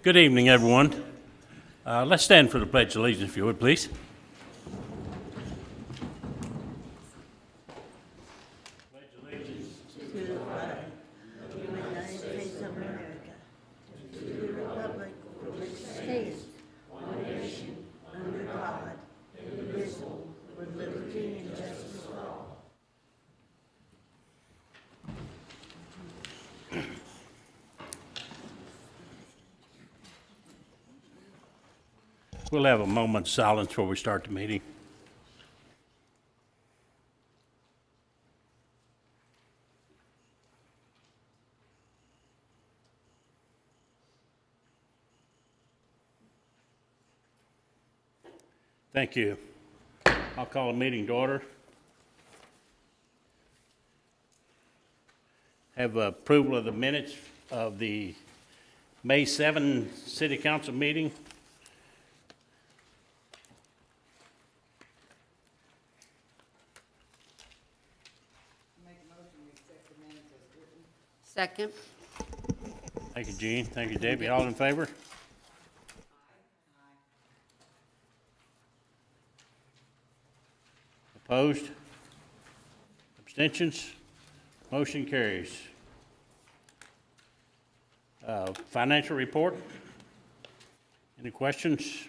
Good evening, everyone. Let's stand for the Pledge of Allegiance, if you would, please. To the flag of the United States of America, to the republic for which it stands, one nation, under God, indivisible, with liberty and justice for all. We'll have a moment's silence before we start the meeting. Thank you. I'll call a meeting to order. Have approval of the minutes of the May 7 City Council meeting. Make a motion to accept the minutes as written. Second. Thank you, Gene. Thank you, Debbie. All in favor? Opposed? Abstentions? Motion carries. Financial report? Any questions?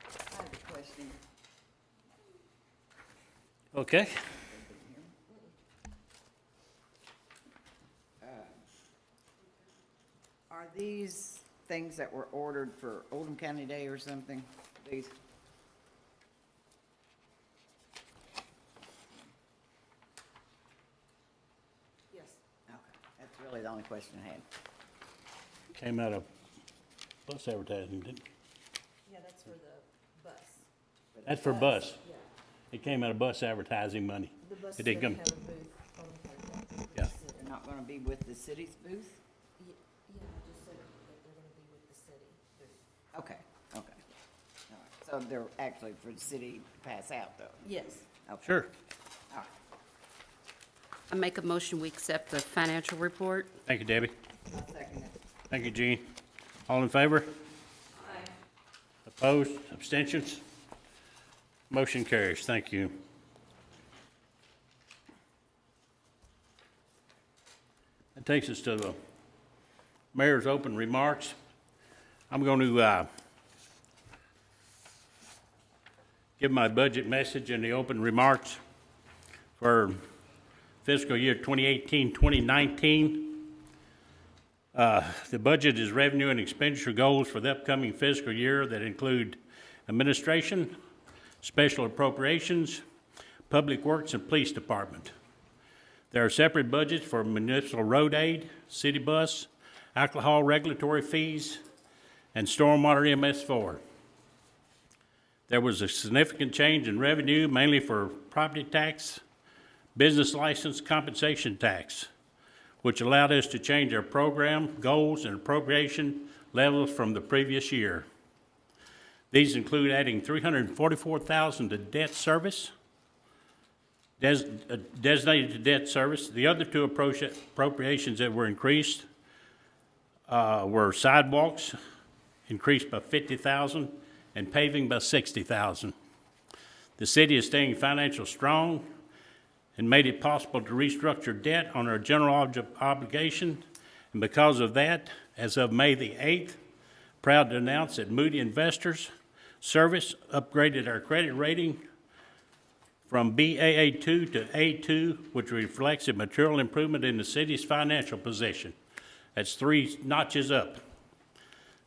I have a question. Okay. Are these things that were ordered for Oldham County Day or something? These? Yes. Okay, that's really the only question I had. Came out of bus advertising, didn't it? Yeah, that's for the bus. That's for bus. It came out of bus advertising money. The bus It is didn't gonna come. have a booth on the playground. Yeah. They're not gonna be with the city's booth? Yeah, I just said that they're gonna be with the city booth. Okay, okay. All right. So they're actually for the city to pass out, though? Yes. Okay. Sure. All right. I make a motion, we accept the financial report. Thank you, Debbie. I'll second it. Thank you, Gene. All in favor? Aye. Opposed? Abstentions? Motion carries. Thank you. That takes us to the mayor's open remarks. I'm going to give my budget message in the open remarks for fiscal year 2018-2019. The budget is revenue and expenditure goals for the upcoming fiscal year that include administration, special appropriations, public works, and police department. There are separate budgets for municipal road aid, city bus, alcohol regulatory fees, and stormwater MS4. There was a significant change in revenue, mainly for property tax, business license compensation tax, which allowed us to change our program, goals, and appropriation levels from the previous year. These include adding $344,000 to debt service, designated to debt service. The other two appropriations that were increased were sidewalks, increased by $50,000, and paving by $60,000. The city is staying financially strong and made it possible to restructure debt on our general obligation. And because of that, as of May the 8th, proud to announce that Moody Investors Service upgraded our credit rating from Baa2 to A2, which reflects a material improvement in the city's financial position. That's 3 notches up.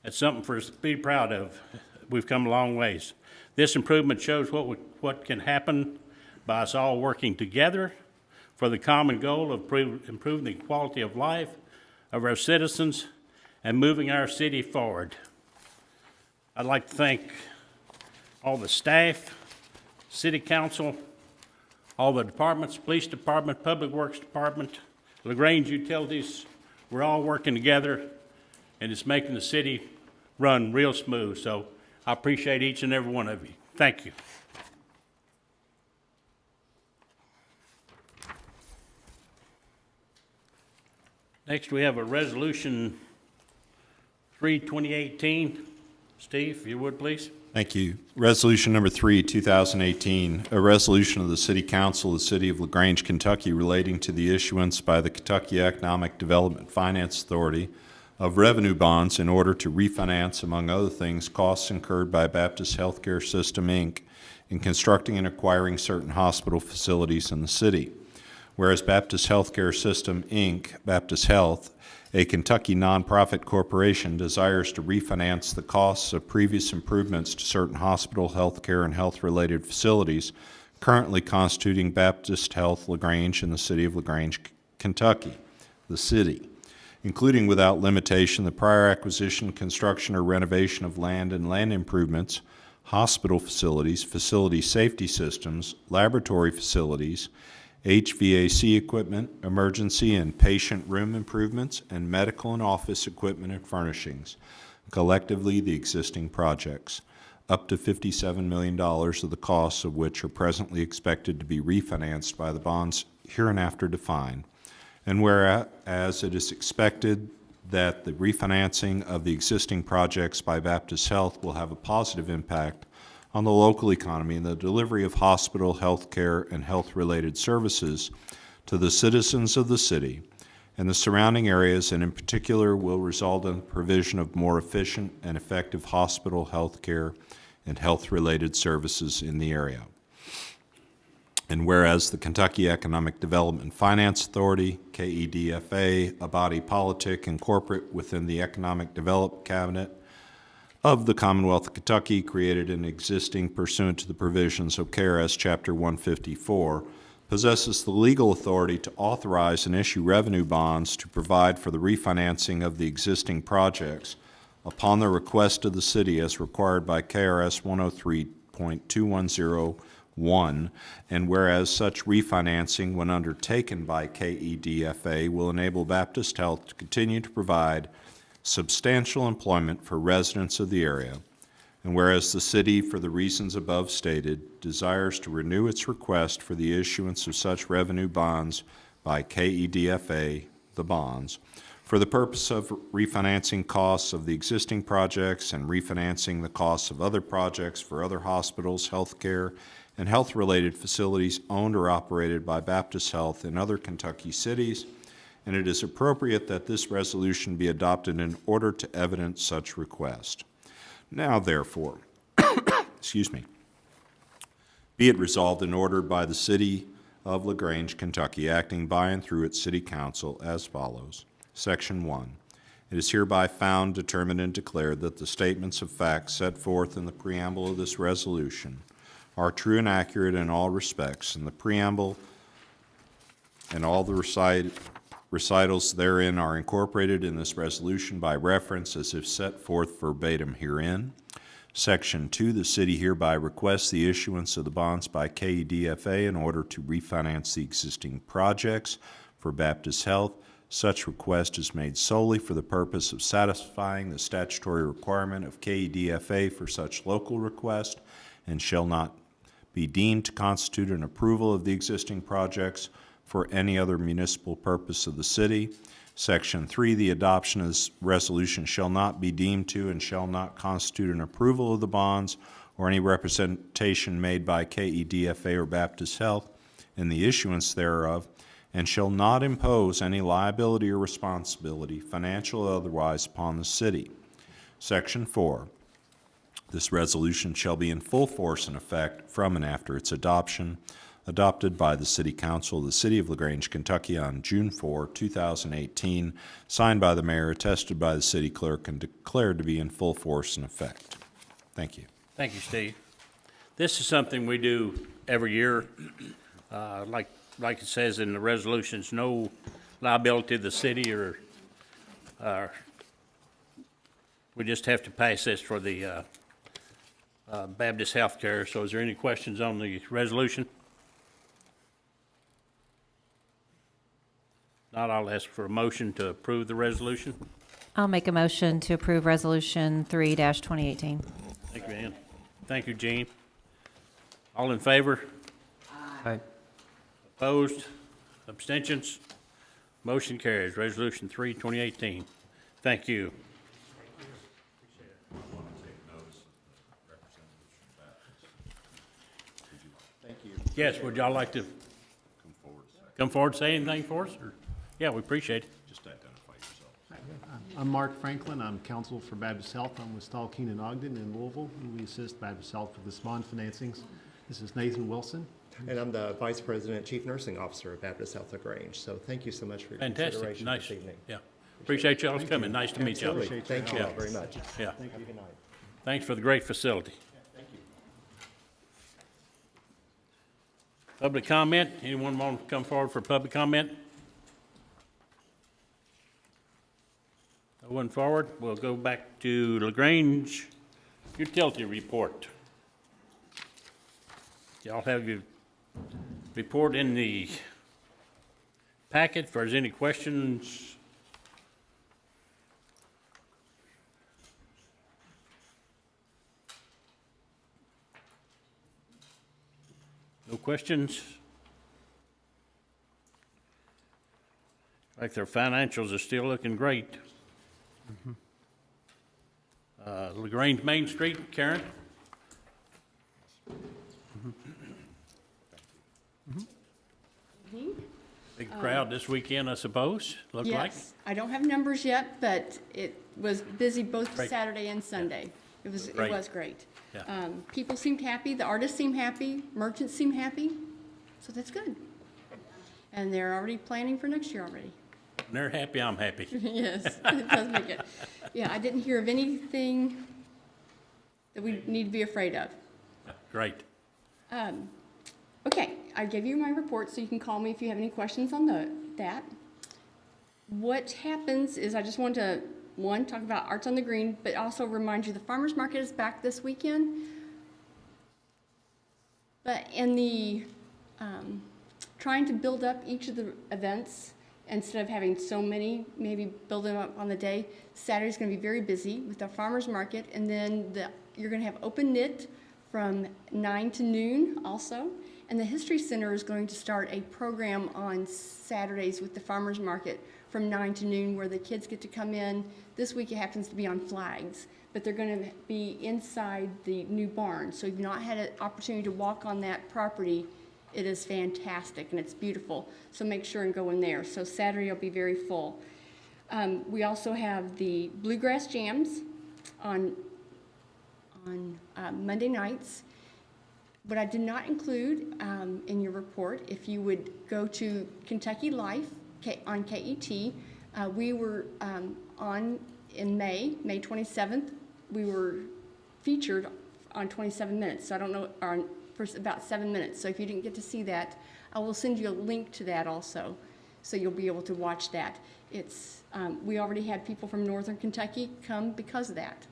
That's something for us to be proud of. We've come a long ways. This improvement shows what can happen by us all working together for the common goal of improving the quality of life of our citizens and moving our city forward. I'd like to thank all the staff, city council, all the departments, police department, public works department, Grange utilities. We're all working together, and it's making the city run real smooth. So I appreciate each and every one of you. Thank you. Next, we have a resolution 3, 2018. Steve, if you would, please. Thank you. Resolution number 3, 2018, a resolution of the City Council of the City of LaGrange, Kentucky, relating to the issuance by the Kentucky Economic Development Finance Authority of revenue bonds in order to refinance, among other things, costs incurred by Baptist Healthcare System, Inc. in constructing and acquiring certain hospital facilities in the city. Whereas Baptist Healthcare System, Inc., Baptist Health, a Kentucky nonprofit corporation, desires to refinance the costs of previous improvements to certain hospital, healthcare, and health-related facilities currently constituting Baptist Health LaGrange in the city of LaGrange, Kentucky, the city, including without limitation the prior acquisition, construction, or renovation of land and land improvements, hospital facilities, facility safety systems, laboratory facilities, HVAC equipment, emergency and patient room improvements, and medical and office equipment and furnishings, collectively the existing projects, up to $57 million of the costs of which are presently expected to be refinanced by the bonds hereinafter defined. And whereas it is expected that the refinancing of the existing projects by Baptist Health will have a positive impact on the local economy and the delivery of hospital, health care, and health-related services to the citizens of the city and the surrounding areas, and in particular will result in the provision of more efficient and effective hospital, health care, and health-related services in the area. And whereas the Kentucky Economic Development Finance Authority, KEDFA, a body politic and corporate within the Economic Development Cabinet of the Commonwealth of Kentucky, created and existing pursuant to the provisions of KRS Chapter 154, possesses the legal authority to authorize and issue revenue bonds to provide for the refinancing of the existing projects upon the request of the city as required by KRS 103.2101, and whereas such refinancing, when undertaken by KEDFA, will enable Baptist Health to continue to provide substantial employment for residents of the area, and whereas the city, for the reasons above stated, desires to renew its request for the issuance of such revenue bonds by KEDFA, the bonds, for the purpose of refinancing costs of the existing projects and refinancing the costs of other projects for other hospitals, health care, and health-related facilities owned or operated by Baptist Health in other Kentucky cities, and it is appropriate that this resolution be adopted in order to evidence such request. Now, therefore, excuse me, be it resolved and ordered by the City of LaGrange, Kentucky, acting by and through its City Council as follows. Section 1. It is hereby found, determined, and declared that the statements of fact set forth in the preamble of this resolution are true and accurate in all respects, and the preamble and all the recitals therein are incorporated in this resolution by reference as if set forth verbatim herein. Section 2, the city hereby requests the issuance of the bonds by KEDFA in order to refinance the existing projects for Baptist Health. Such request is made solely for the purpose of satisfying the statutory requirement of KEDFA for such local request and shall not be deemed to constitute an approval of the existing projects for any other municipal purpose of the city. Section 3, the adoption of this resolution shall not be deemed to and shall not constitute an approval of the bonds or any representation made by KEDFA or Baptist Health in the issuance thereof, and shall not impose any liability or responsibility, financial or otherwise, upon the city. Section 4, this resolution shall be in full force and effect from and after its adopted by the City Council of the City of LaGrange, Kentucky on June 4, 2018, signed by the mayor, attested by the city clerk, and declared to be in full force and effect. Thank you. Thank you, Steve. This is something we do every year. Like it says in the resolutions, no liability to the city or we just have to pass this for the Baptist Healthcare. So is there any questions on the resolution? Not, I'll ask for a motion to approve the resolution. I'll make a motion to approve Resolution 3-2018. Thank you, Ann. Thank you, Gene. All in favor? Aye. Opposed? Abstentions? Motion carries. Resolution 3, 2018. Thank you. Thank you. Yes, would y'all like to come forward, say anything for us? Or yeah, we appreciate it. Just identify yourself. I'm Mark Franklin. I'm counsel for Baptist Health. I'm with Stahl, Keenan, Ogden in Louisville. We assist Baptist Health with this bond financings. This is Nathan Wilson. And I'm the Vice President, Chief Nursing Officer of Baptist Health of Grange. So thank you so much for your Fantastic. consideration Nice. this evening. Yeah. Appreciate y'all's coming. Nice to meet y'all. Absolutely. Thank you all Yeah. very much. Yeah. Have a good night. Thanks for the great facility. Public comment? Anyone want to come forward for public comment? No one forward? We'll go back to LaGrange utility report. Y'all have your report in the packet. If there's any questions, no questions? Like their financials are still looking great. LaGrange Main Street, Karen? Big crowd this weekend, I suppose, looked like? Yes, I don't have numbers yet, but it was busy both Great. Saturday and Sunday. It was Great. great. Yeah. People seemed happy, the artists seemed happy, merchants seemed happy, so that's good. And they're already planning for next year already. When they're happy, I'm happy. Yes, it does make it. Yeah, I didn't hear of anything that we need to be afraid of. Great. Okay, I gave you my report, so you can call me if you have any questions on that. What happens is I just want to, one, talk about Arts on the Green, but also remind you the farmer's market is back this weekend. But in the, trying to build up each of the events, instead of having so many, maybe build them up on the day, Saturday's going to be very busy with the farmer's market, and then you're going to have open knit from 9 to noon also. And the History Center is going to start a program on Saturdays with the farmer's market from 9 to noon where the kids get to come in. This week it happens to be on flags, but they're going to be inside the new barn. So if you've not had an opportunity to walk on that property, it is fantastic and it's beautiful. So make sure and go in there. So Saturday will be very full. We also have the Bluegrass Jams on Monday nights. What I did not include in your report, if you would go to Kentucky Life on KET, we were on in May 27th, we were featured on 27 minutes. So I don't know, for about 7 minutes. So if you didn't get to see that, I will send you a link to that also, so you'll be able to watch that. It's we already had people from Northern Kentucky come because of that.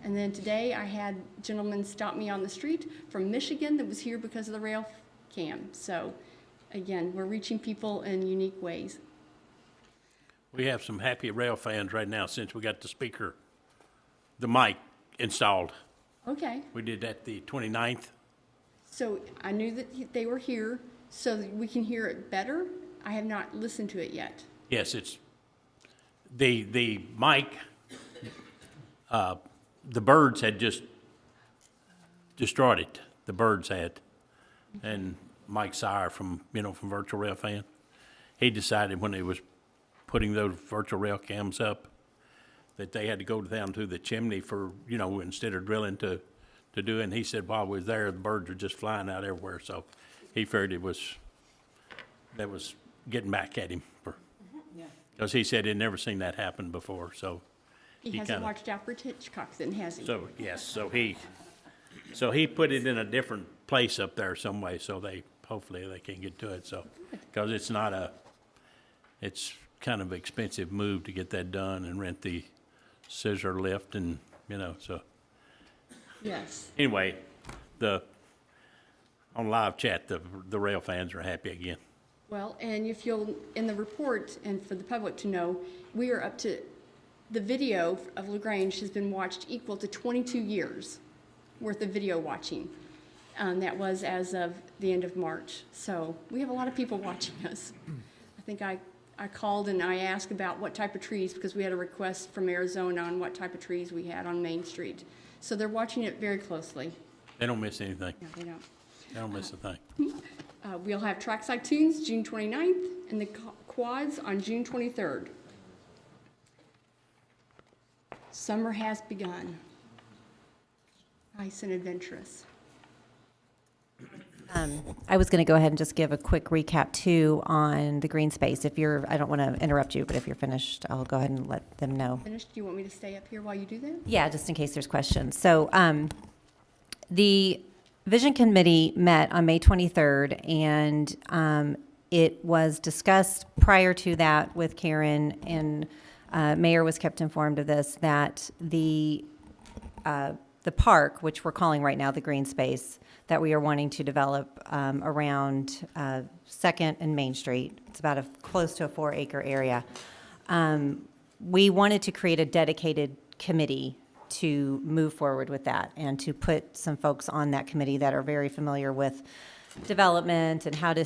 And then today I had a gentleman stop me on the street from Michigan that was here because of the rail cam. So again, we're reaching people in unique ways. We have some happy rail fans right now since we got the mic installed. Okay, We did that the 29th. so I knew that they were here so that we can hear it better. I have not listened to it yet. Yes, it's the mic, the birds had just destroyed it. The birds had. And Mike Sire from Virtual Rail Fan, he decided when they was putting those virtual rail cams up that they had to go down to the chimney for, instead of drilling to do it. And he said while we was there, the birds were just flying out everywhere. So he figured that was getting back at him because he said he'd never seen that happen before. So He hasn't kinda- watched Alfred Hitchcock then, has he? So, yes, so he put it in a different place up there some way, so hopefully they can get to it, so. Because it's kind of expensive move to get that done and rent the scissor lift and, so. Yes. Anyway, on live chat, the rail fans are happy again. Well, and if you'll, in the report, and for the public to know, we are up to, the video of LaGrange has been watched equal to 22 years worth of video watching. That was as of the end of March. So we have a lot of people watching us. I think I I called and I asked about what type of trees, because we had a request from Arizona on what type of trees we had on Main Street. So they're watching it very closely. They don't miss anything. No, they don't. They don't miss a thing. We'll have Trackside Tunes June 29th and the quads on June 23rd. Summer has begun. Nice and adventurous. I was going to go ahead and just give a quick recap too on the green space. If you're, I don't want to interrupt you, but if you're finished, I'll go ahead and let them know. Finished? Do you want me to stay up here while you do that? Yeah, just in case there's questions. So the Vision Committee met on May 23rd, and it was discussed prior to that with Karen, and Mayor was kept informed of this, that the park, which we're calling right now the green space, that we are wanting to develop around 2nd and Main Street. It's about close to a 4-acre area. We wanted to create a dedicated committee to move forward with that and to put some folks on that committee that are very familiar with development and how to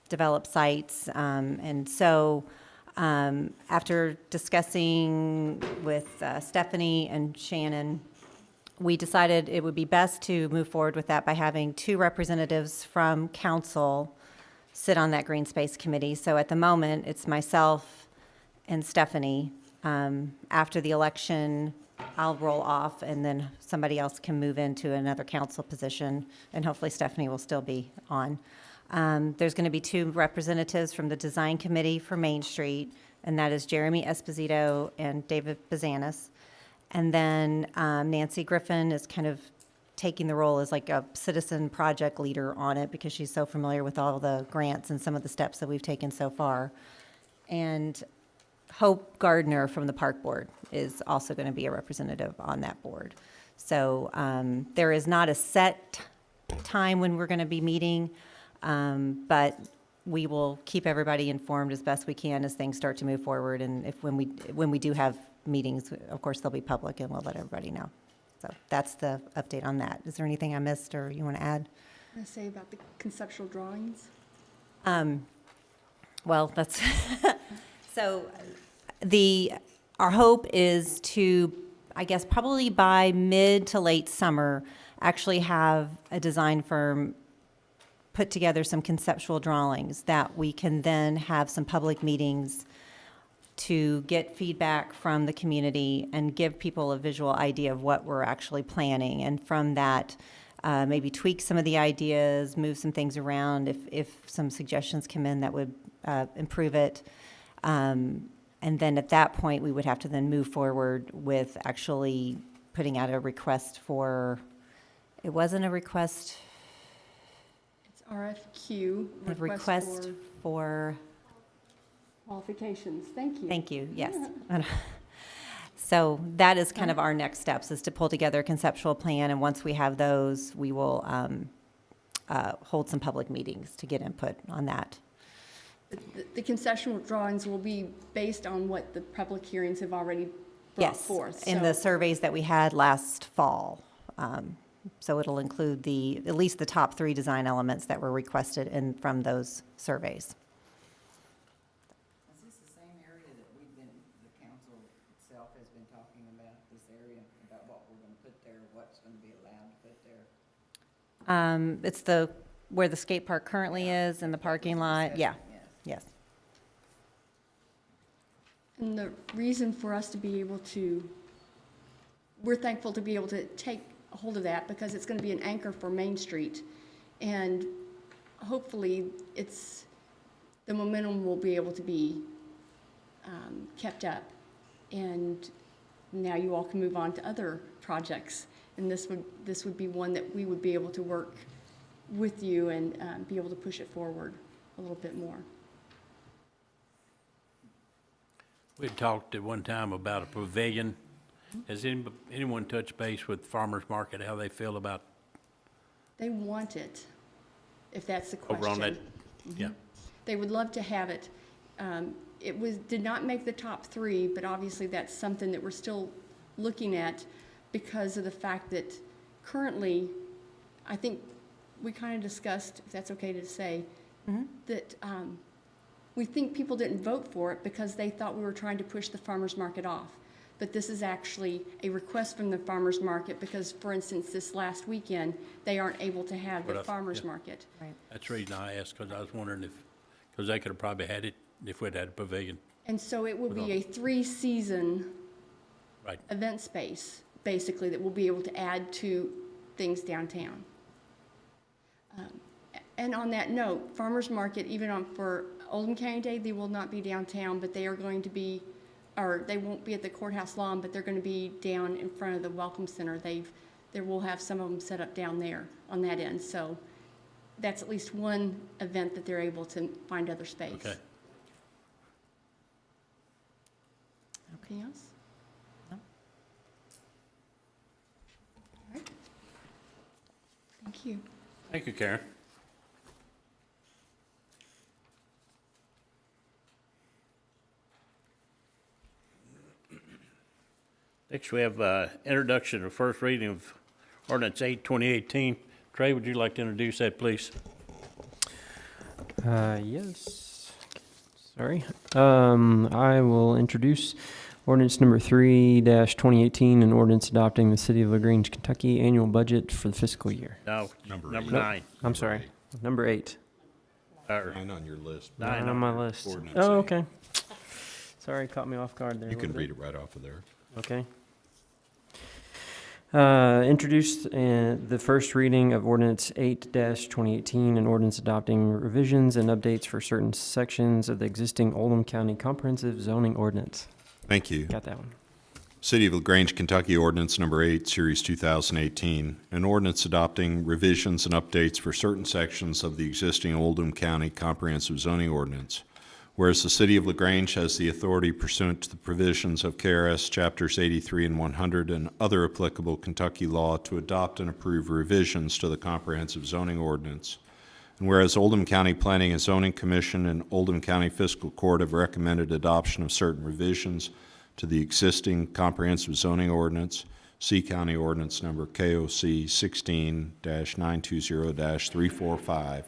develop sites. And so after discussing with Stephanie and Shannon, we decided it would be best to move forward with that by having 2 representatives from council sit on that green space committee. So at the moment, it's myself and Stephanie. After the election, I'll roll off, and then somebody else can move into another council position, and hopefully Stephanie will still be on. There's going to be 2 representatives from the design committee for Main Street, and that is Jeremy Esposito and David Bazanis. And then Nancy Griffin is kind of taking the role as like a citizen project leader on it, because she's so familiar with all the grants and some of the steps that we've taken so far. And Hope Gardner from the Park Board is also going to be a representative on that board. So there is not a set time when we're going to be meeting, but we will keep everybody informed as best we can as things start to move forward. And if when we do have meetings, of course, they'll be public and we'll let everybody know. So that's the update on that. Is there anything I missed or you want to add? I say about the conceptual drawings. Well, that's, so our hope is to, I guess, probably by mid to late summer, actually have a design firm put together some conceptual drawings that we can then have some public meetings to get feedback from the community and give people a visual idea of what we're actually planning. And from that, maybe tweak some of the ideas, move some things around if some suggestions come in that would improve it. And then at that point, we would have to then move forward with actually putting out a request for, it wasn't a request, It's RFQ. a request for, Qualifications. Thank you. thank you, yes. So that is kind of our next steps, is to pull together a conceptual plan, and once we have those, we will hold some public meetings to get input on that. The conceptual drawings will be based on what the public hearings have already brought Yes, forth. in the surveys that we had last fall. So it'll include at least the top 3 design elements that were requested from those surveys. Is this the same area that the council itself has been talking about, this area, about what we're going to put there, what's going to be allowed to put there? It's where the skate park currently is in the parking lot. Yeah, yes. And the reason for us to be able to, we're thankful to be able to take a hold of that, because it's going to be an anchor for Main Street. And hopefully the momentum will be able to be kept up. And now you all can move on to other projects. And this would be one that we would be able to work with you and be able to push it forward a little bit more. We had talked at one time about a pavilion. Has anyone touched base with Farmers Market, how they feel about They want it, if that's the question. over on that? Yeah. They would love to have it. It did not make the top 3, but obviously that's something that we're still looking at, because of the fact that currently, I think we kind of discussed, if that's okay to say, that We think people didn't vote for it because they thought we were trying to push the farmer's market off. But this is actually a request from the farmer's market because, for instance, this last weekend, they aren't able to have the farmer's market. That's the reason I asked, because I was wondering if, because they could have probably had it if we'd had a pavilion. And so it will be a 3-season Right. event space, basically, that we'll be able to add to things downtown. And on that note, farmer's market, even for Oldham County Day, they will not be downtown, but they are going to be, or they won't be at the courthouse lawn, but they're going to be down in front of the Welcome Center. There will have some of them set up down there on that end. So that's at least one event that they're able to find other space. Okay. Anything else? No. All right. Thank you. Thank you, Karen. Next, we have introduction of first reading of ordinance 8, 2018. Trey, would you like to introduce that, please? Yes. Sorry. I will introduce ordinance number 3-2018, an ordinance adopting the City of LaGrange, Kentucky annual budget for the fiscal year. No, Number number eight. 9. I'm sorry. Number 8. Or 9 on your list. Nine. Nine on my list. Ordinance Oh, 8. okay. Sorry, caught me off guard there. You can read it right off of there. Okay. Introduced the first reading of ordinance 8-2018, an ordinance adopting revisions and updates for certain sections of the existing Oldham County Comprehensive Zoning Ordinance. Thank you. Got that one. City of LaGrange, Kentucky Ordinance Number 8, Series 2018, an ordinance adopting revisions and updates for certain sections of the existing Oldham County Comprehensive Zoning Ordinance. Whereas the City of LaGrange has the authority pursuant to the provisions of KRS Chapters 83 and 100 and other applicable Kentucky law to adopt and approve revisions to the Comprehensive Zoning Ordinance. And whereas Oldham County Planning and Zoning Commission and Oldham County Fiscal Court have recommended adoption of certain revisions to the existing Comprehensive Zoning Ordinance, C County Ordinance Number KOC 16-920-345,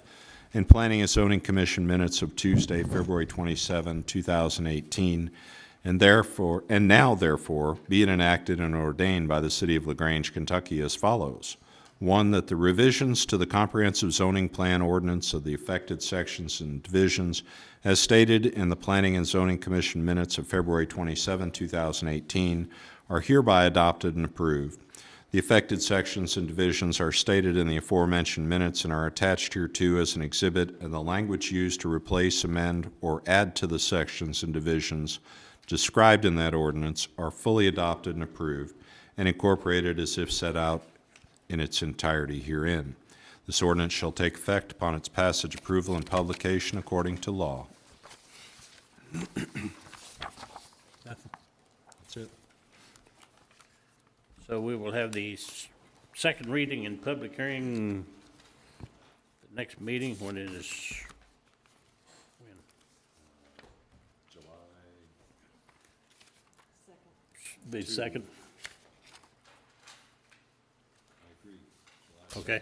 and Planning and Zoning Commission minutes of Tuesday, February 27, 2018, and now therefore be it enacted and ordained by the City of LaGrange, Kentucky as follows. 1, that the revisions to the Comprehensive Zoning Plan Ordinance of the affected sections and divisions as stated in the Planning and Zoning Commission minutes of February 27, 2018, are hereby adopted and approved. The affected sections and divisions are stated in the aforementioned minutes and are attached hereto as an exhibit, and the language used to replace, amend, or add to the sections and divisions described in that ordinance are fully adopted and approved and incorporated as if set out in its entirety herein. This ordinance shall take effect upon its passage, approval, and publication according to law. That's it. So we will have the second reading and public hearing the next meeting when it is, when? Be second? Okay.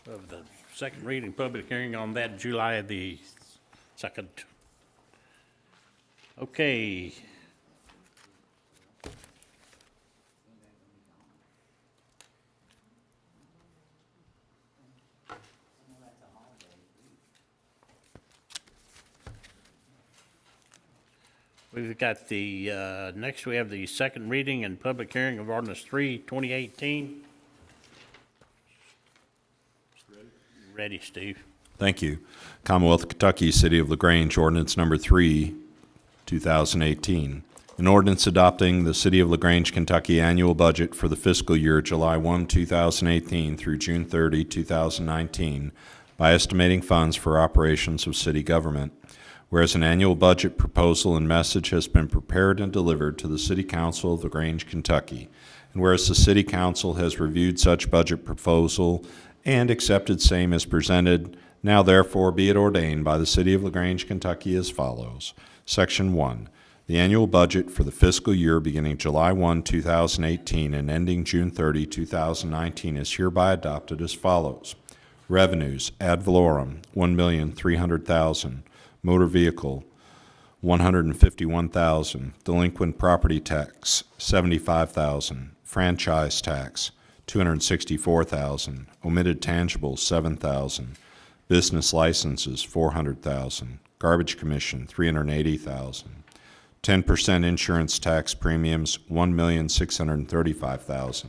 Of the second reading, public hearing on that July the 2nd. Okay. We've got the, next we have the second reading and public hearing of ordinance 3, 2018. Ready, Steve. Thank you. Commonwealth of Kentucky, City of LaGrange, ordinance number 3, 2018. An ordinance adopting the City of LaGrange, Kentucky annual budget for the fiscal year July 1, 2018 through June 30, 2019 by estimating funds for operations of city government. Whereas an annual budget proposal and message has been prepared and delivered to the City Council of LaGrange, Kentucky, and whereas the City Council has reviewed such budget proposal and accepted same as presented, now therefore be it ordained by the City of LaGrange, Kentucky as follows. Section 1. The annual budget for the fiscal year beginning July 1, 2018 and ending June 30, 2019 is hereby adopted as follows. Revenues ad valorem, $1,300,000. Motor vehicle, $151,000. Delinquent property tax, $75,000. Franchise tax, $264,000. Omitted tangibles, $7,000. Business licenses, $400,000. Garbage commission, $380,000. 10% insurance tax premiums, $1,635,000.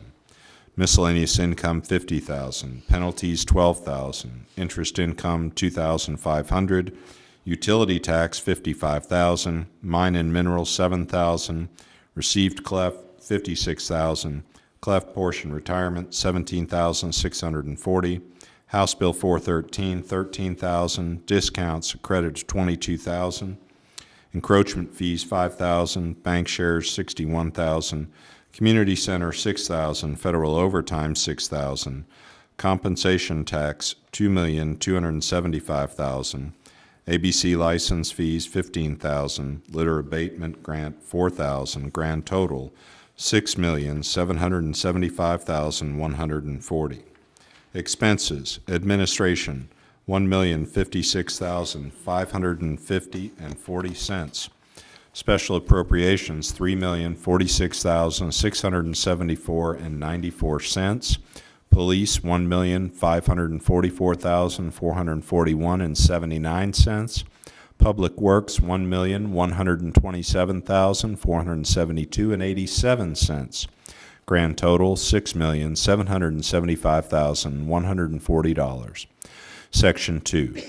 Miscellaneous income, $50,000. Penalties, $12,000. Interest income, $2,500. Utility tax, $55,000. Mine and mineral, $7,000. Received clef, $56,000. Clef portion retirement, $17,640. House Bill 413, $13,000. Discounts, credits, $22,000. Encroachment fees, $5,000. Bank shares, $61,000. Community center, $6,000. Federal overtime, $6,000. Compensation tax, $2,275,000. ABC license fees, $15,000. Litter abatement grant, $4,000. Grand total, $6,775,140. Expenses, administration, $1,056,550.40. Special appropriations, $3,046,674.94. Police, $1,544,441.79. Public Works, $1,127,472.87. Grand total, $6,775,140. Section 2.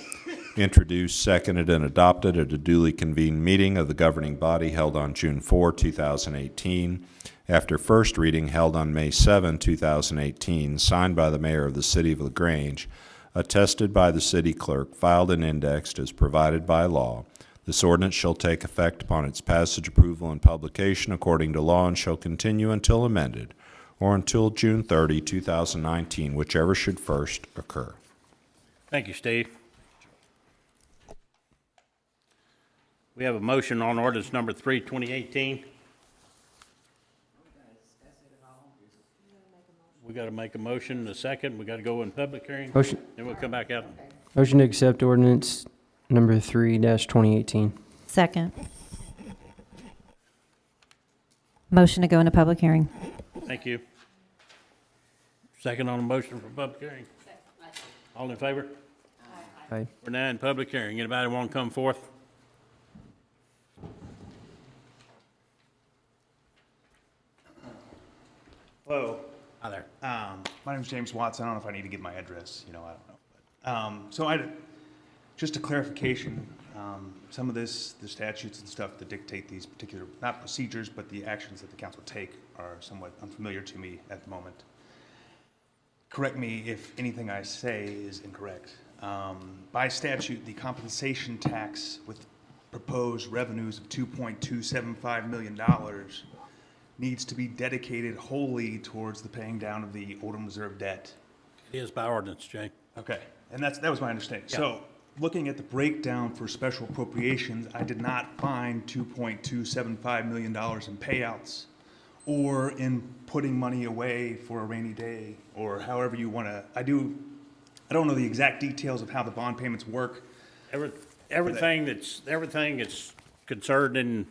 Introduced, seconded, and adopted at a duly convened meeting of the governing body held on June 4, 2018, after first reading held on May 7, 2018, signed by the mayor of the city of LaGrange, attested by the city clerk, filed and indexed as provided by law. This ordinance shall take effect upon its passage, approval, and publication according to law, and shall continue until amended, or until June 30, 2019, whichever should first occur. Thank you, Steve. We have a motion on ordinance number 3, 2018. We got to make a motion, a second. We got to go in public hearing. Motion. Then we'll come back out. Motion to accept ordinance number 3-2018. Second. Motion to go into public hearing. Thank you. Second on the motion for public hearing. All in favor? Aye. We're now in public hearing. Anybody want to come forth? Hello. Hi there. My name is James Watson. I don't know if I need to give my address. I don't know. But, just a clarification. Some of the statutes and stuff that dictate these particular, not procedures, but the actions that the council take are somewhat unfamiliar to me at the moment. Correct me if anything I say is incorrect. By statute, the compensation tax with proposed revenues of $2.275 million needs to be dedicated wholly towards the paying down of the Oldham Reserve debt. It is by ordinance, Jay. Okay, and that was my understanding. Yeah. So, looking at the breakdown for special appropriations, I did not find $2.275 million in payouts or in putting money away for a rainy day, or however you want to. I don't know the exact details of how the bond payments work. Everything that's concerned in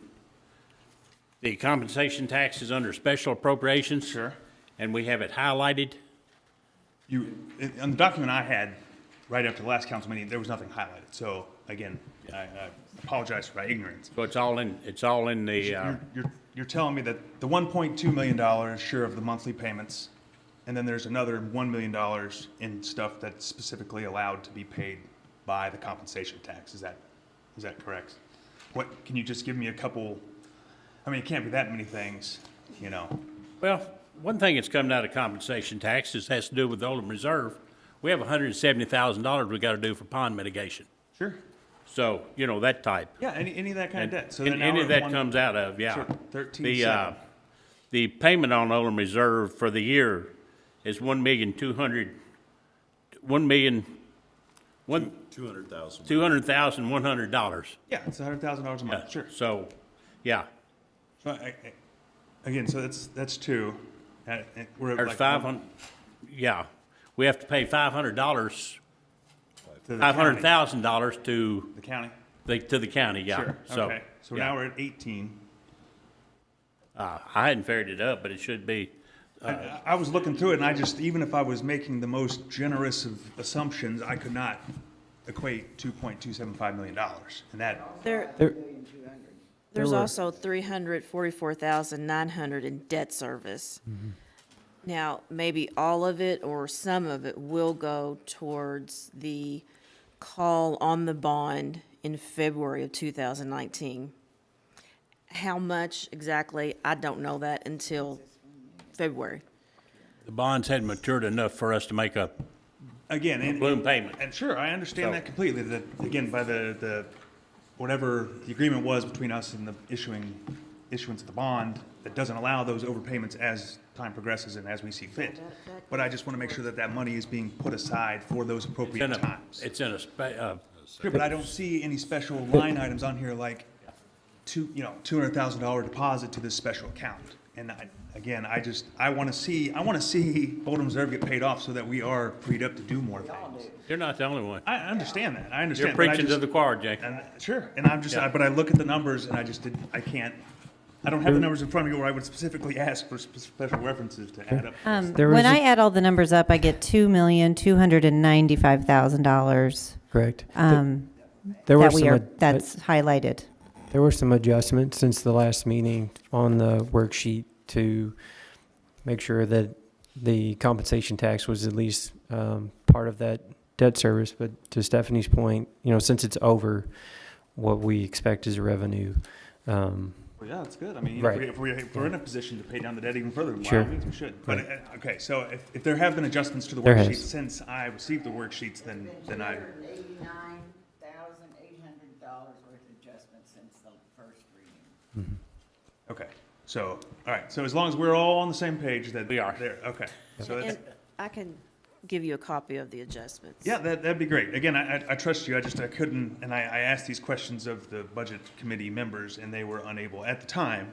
the compensation tax is under special appropriations. Sure. And we have it highlighted. On the document I had right after the last council meeting, there was nothing highlighted. So again, I apologize for my ignorance. So it's all in the, You're telling me that the $1.2 million is sure of the monthly payments, and then there's another $1 million in stuff that's specifically allowed to be paid by the compensation tax. Is that correct? Can you just give me a couple? I mean, it can't be that many things, well, one thing that's coming out of compensation tax has to do with the Oldham Reserve. We have $170,000 we got to do for pond mitigation. Sure. So, that type. Yeah, any of that kind of debt. So And any of that comes out of, yeah. Sure, 13.7. The payment on Oldham Reserve for the year is $200,100. Yeah, it's $100,000 a month. Sure. So, yeah. So again, so that's two. We're There's like 500, yeah. We have to pay $500, to the county. $500,000 to The county. To the county, yeah. Sure, So, okay. So yeah. now we're at 18. I hadn't figured it up, but it should be, I was looking through it, and I just, even if I was making the most generous of assumptions, I could not equate $2.275 million. And that, There, There, there's were- also 344,900 in debt service. Now, maybe all of it or some of it will go towards the call on the bond in February of 2019. How much exactly, I don't know that until February. the bonds hadn't matured enough for us to make a again, and. balloon payment. And sure, I understand So- that completely, that, again, by the, whatever the agreement was between us and the issuance of the bond, that doesn't allow those overpayments as time progresses and as we see fit. But I just want to make sure that that money is being put aside for those appropriate times. It's in a Sure, but I don't see any special line items on here like $200,000 deposit to this special account. And I want to see Oldham Reserve get paid off so that we are freed up to do more things. You're not the only one. I understand that. I You're understand. but I preaching to just- the choir, Jake. And, sure, and I'm just, Yeah. but I look at the numbers and I don't have the numbers in front of me where I would specifically ask for special references to add up. There was When I a- add all the numbers up, I get $2,295,000. correct. That There were we some, are, ad- that's highlighted. there were some adjustments since the last meeting on the worksheet to make sure that the compensation tax was at least part of that debt service. But to Stephanie's point, since it's over what we expect as a revenue, Well, yeah, that's good. I mean, Right. if we're in a position to pay down the debt even further, by Sure. all means, we should. But, okay, so if there have been adjustments to the There worksheet has. since I received the worksheets, then I, $289,800 worth of adjustments since the first reading. okay. So, all right, so as long as we're all on the same page, that. We are. There, okay. So that's, And I can give you a copy of the adjustments. yeah, that'd be great. Again, I trust you. I couldn't, and I asked these questions of the budget committee members, and they were unable, at the time,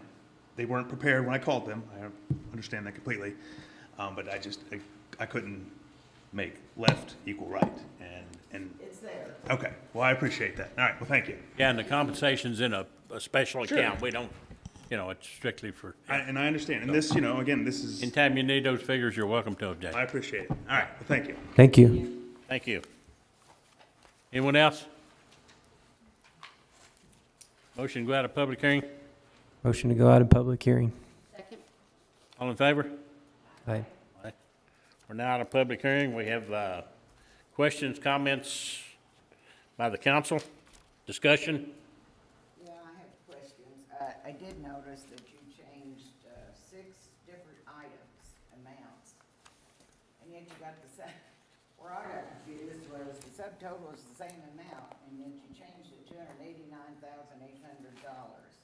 they weren't prepared when I called them. I understand that completely. But I couldn't make left equal right, and. It's there. Okay, well, I appreciate that. All right, well, thank you. Yeah, and the compensation's in a special Sure. account. We don't, it's strictly for, And I understand, and this, again, this is, anytime you need those figures, you're welcome to them, Jake. I appreciate it. All right, well, thank you. thank you. Thank you. Anyone else? Motion to go out of public hearing? Motion to go out of public hearing. Second? All in favor? Aye. Aye. We're now out of public hearing. We have questions, comments by the council, discussion. Yeah, I have questions. I did notice that you changed 6 different items, amounts, and yet you got the same, where I got confused was the subtotal was the same amount, and yet you changed it $289,800.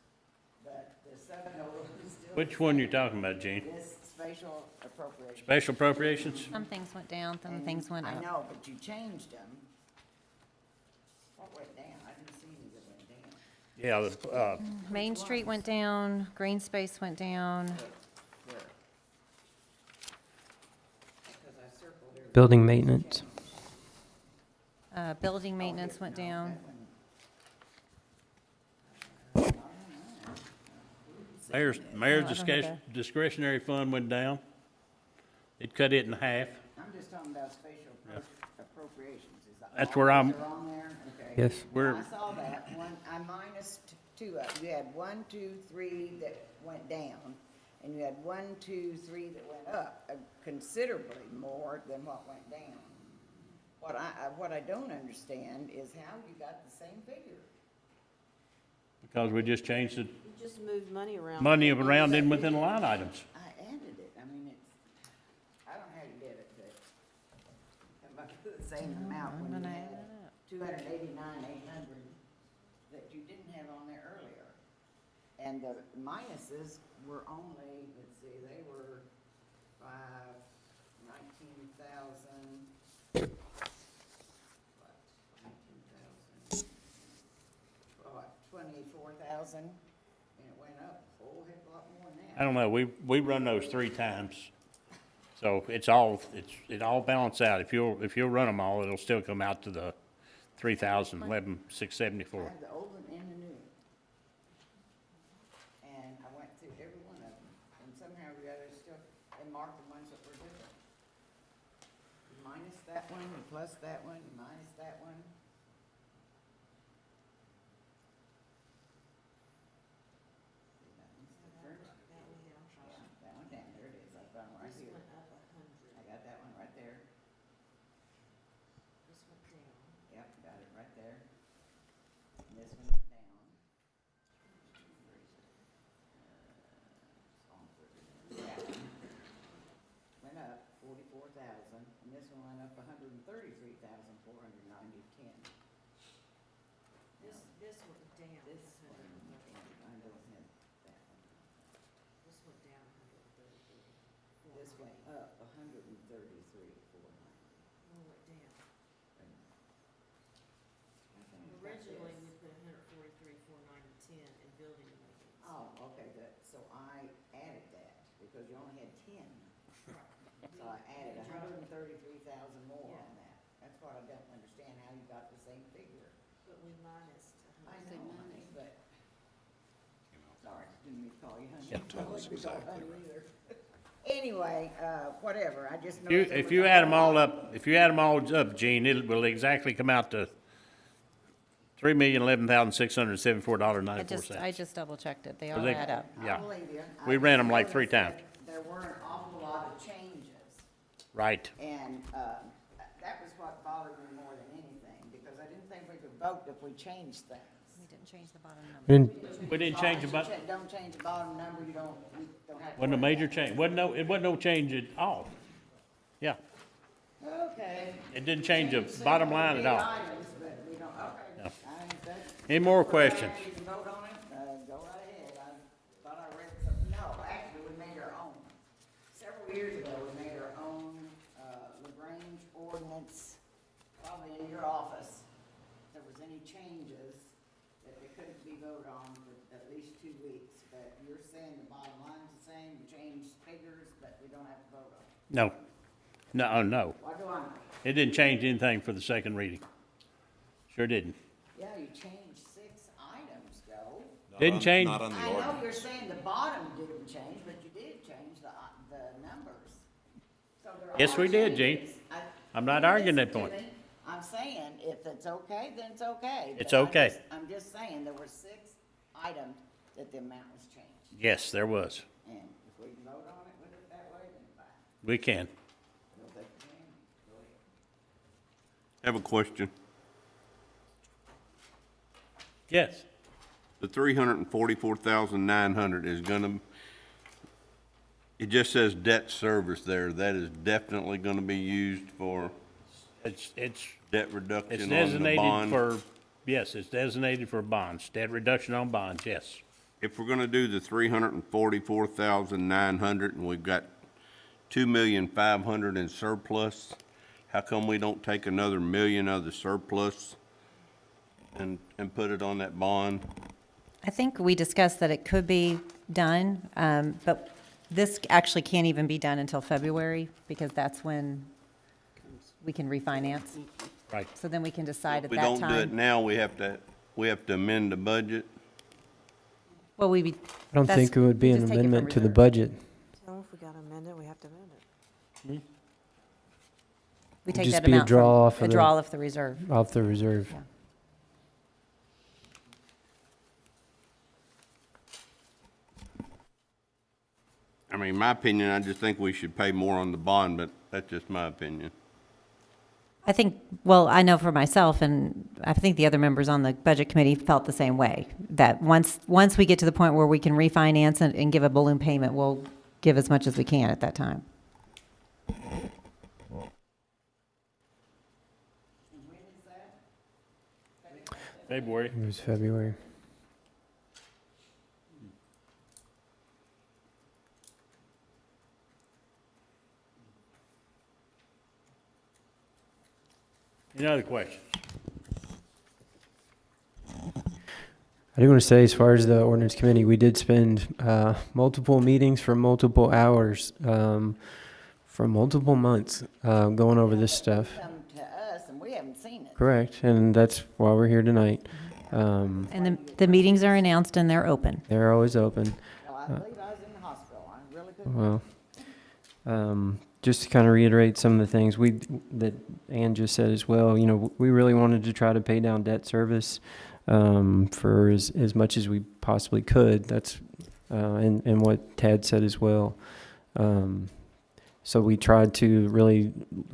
But the subtotal is still. Which one you talking about, Gene? This spatial appropriation. Special appropriations? Some things went down, some And things went I up. know, but you changed them. What went down? I didn't see any that went down. Yeah, Main Street went down, green space went down. Where? Because I circled every. Building maintenance. Building maintenance went down. mayor's I don't have discretionary fund went down. It cut it in half. I'm just talking about spatial appropriations. Is that That's all where I'm- those are on there? Okay. Yes. We're- I saw that. I minused 2 up. You had 1, 2, 3 that went down, and you had 1, 2, 3 that went up, considerably more than what went down. What I don't understand is how you got the same figure. Because we just changed the You just moved money around. money around in within line items. I added it. I mean, I don't know how you did it, but come up with the same amount when you had 289,800 that you didn't have on there earlier. And the minuses were only, let's see, they were 19,000. What, 19,000? What, 24,000? And it went up a whole heck of a lot more than that. I don't know, we run those 3 times. So it all balance out. If you'll run them all, it'll still come out to the $3,011,674. I have the old one and the new one. And I went through every one of them, and somehow or the other still, they marked the ones that were different. You minus that one, you plus that one, you minus that one. See, that one's different. Yeah, that one down, there it is, I found it right here. I got that one right there. Yep, got it right there. And this one went down. That one went up 44,000, and this one went up 133,490.10. This went down. This one, I don't have that one. This went down 133. This went up 133,490. Went down. Originally, we put 143,490.10 in building maintenance. Oh, okay, so I added that, because you only had 10. So I added 133,000 more on that. That's what I don't understand, how you got the same figure. But we minus I know, honey, but, sorry, didn't mean to call you honey. Yeah, tell us Don't be called exactly honey either. Anyway, whatever, I just know. If you add them all up, Gene, it will exactly come out to $3,011,674.94. I just double checked it. They So all they- add up. Yeah. I believe you. We I ran 'em just like 3 noticed that times. There were an awful lot of changes, Right. and, that was what bothered me more than anything, because I didn't think we could vote if we changed things. We didn't change the bottom number. And We didn't change the Don't button. Don't change the bottom number, you don't have to. Wasn't a worry major about change. It wasn't no change at all. Yeah. it. Okay. It didn't change the Change bottom some line at big all. items, but we don't, okay. No. That's- Any more We're questions? glad you can vote on it, go right ahead. I thought I read something, no, actually, we made our own. Several years ago, we made our own, Grange ordinance, probably in your office. If there was any changes that they couldn't be voted on for at least 2 weeks, but you're saying the bottom line's the same, you changed figures, but we don't have to vote on it. No. No. What do I know? It didn't change anything for the second reading. Sure didn't. Yeah, you changed 6 items, Joe. Didn't change. Not on the I know ordinance. you're saying the bottom didn't change, but you did change the numbers. So there Yes, are we did, Gene. changes. I'm not You arguing that listen to point. me. I'm saying, if it's okay, then it's okay. It's But okay. I'm just saying, there were 6 items that the amount was changed. Yes, there was. And if we can vote on it with it that way, then fine. We can. We'll take the change. Go ahead. I have a question. Yes. The 344,900 is gonna, it just says debt service there. That is definitely gonna be used for It's debt reduction on the designated bond. for, yes, it's designated for bonds, debt reduction on bonds, yes. If we're gonna do the 344,900 and we've got 2,500,000 in surplus, how come we don't take another million of the surplus and put it on that bond? I think we discussed that it could be done, but this actually can't even be done until February, because that's when we can refinance. Right. So then we can decide at We that don't do it time. now, we have to amend the budget. Well, I don't think it would be an amendment to the budget. So if we got to amend it, we have to amend it. We take just that be a amount draw off from, of a the- draw off the reserve. Off the reserve. Yeah. I mean, my opinion, I just think we should pay more on the bond, but that's just my opinion. I think, well, I know for myself, and I think the other members on the budget committee felt the same way, that once we get to the point where we can refinance and give a balloon payment, we'll give as much as we can at that time. And when is that? February. It was February. Any other questions? I do want to say, as far as the ordinance committee, we did spend multiple meetings for multiple hours, for multiple months, going over this stuff. Come to us, and we haven't seen it. correct, and that's why we're here tonight. And the meetings are announced and they're open. They're always open. Well, I believe I was in the hospital. I really couldn't. Well, just to kind of reiterate some of the things that Ann just said as well, you know, we really wanted to try to pay down debt service for as much as we possibly could. That's, and what Tad said as well. So we tried to really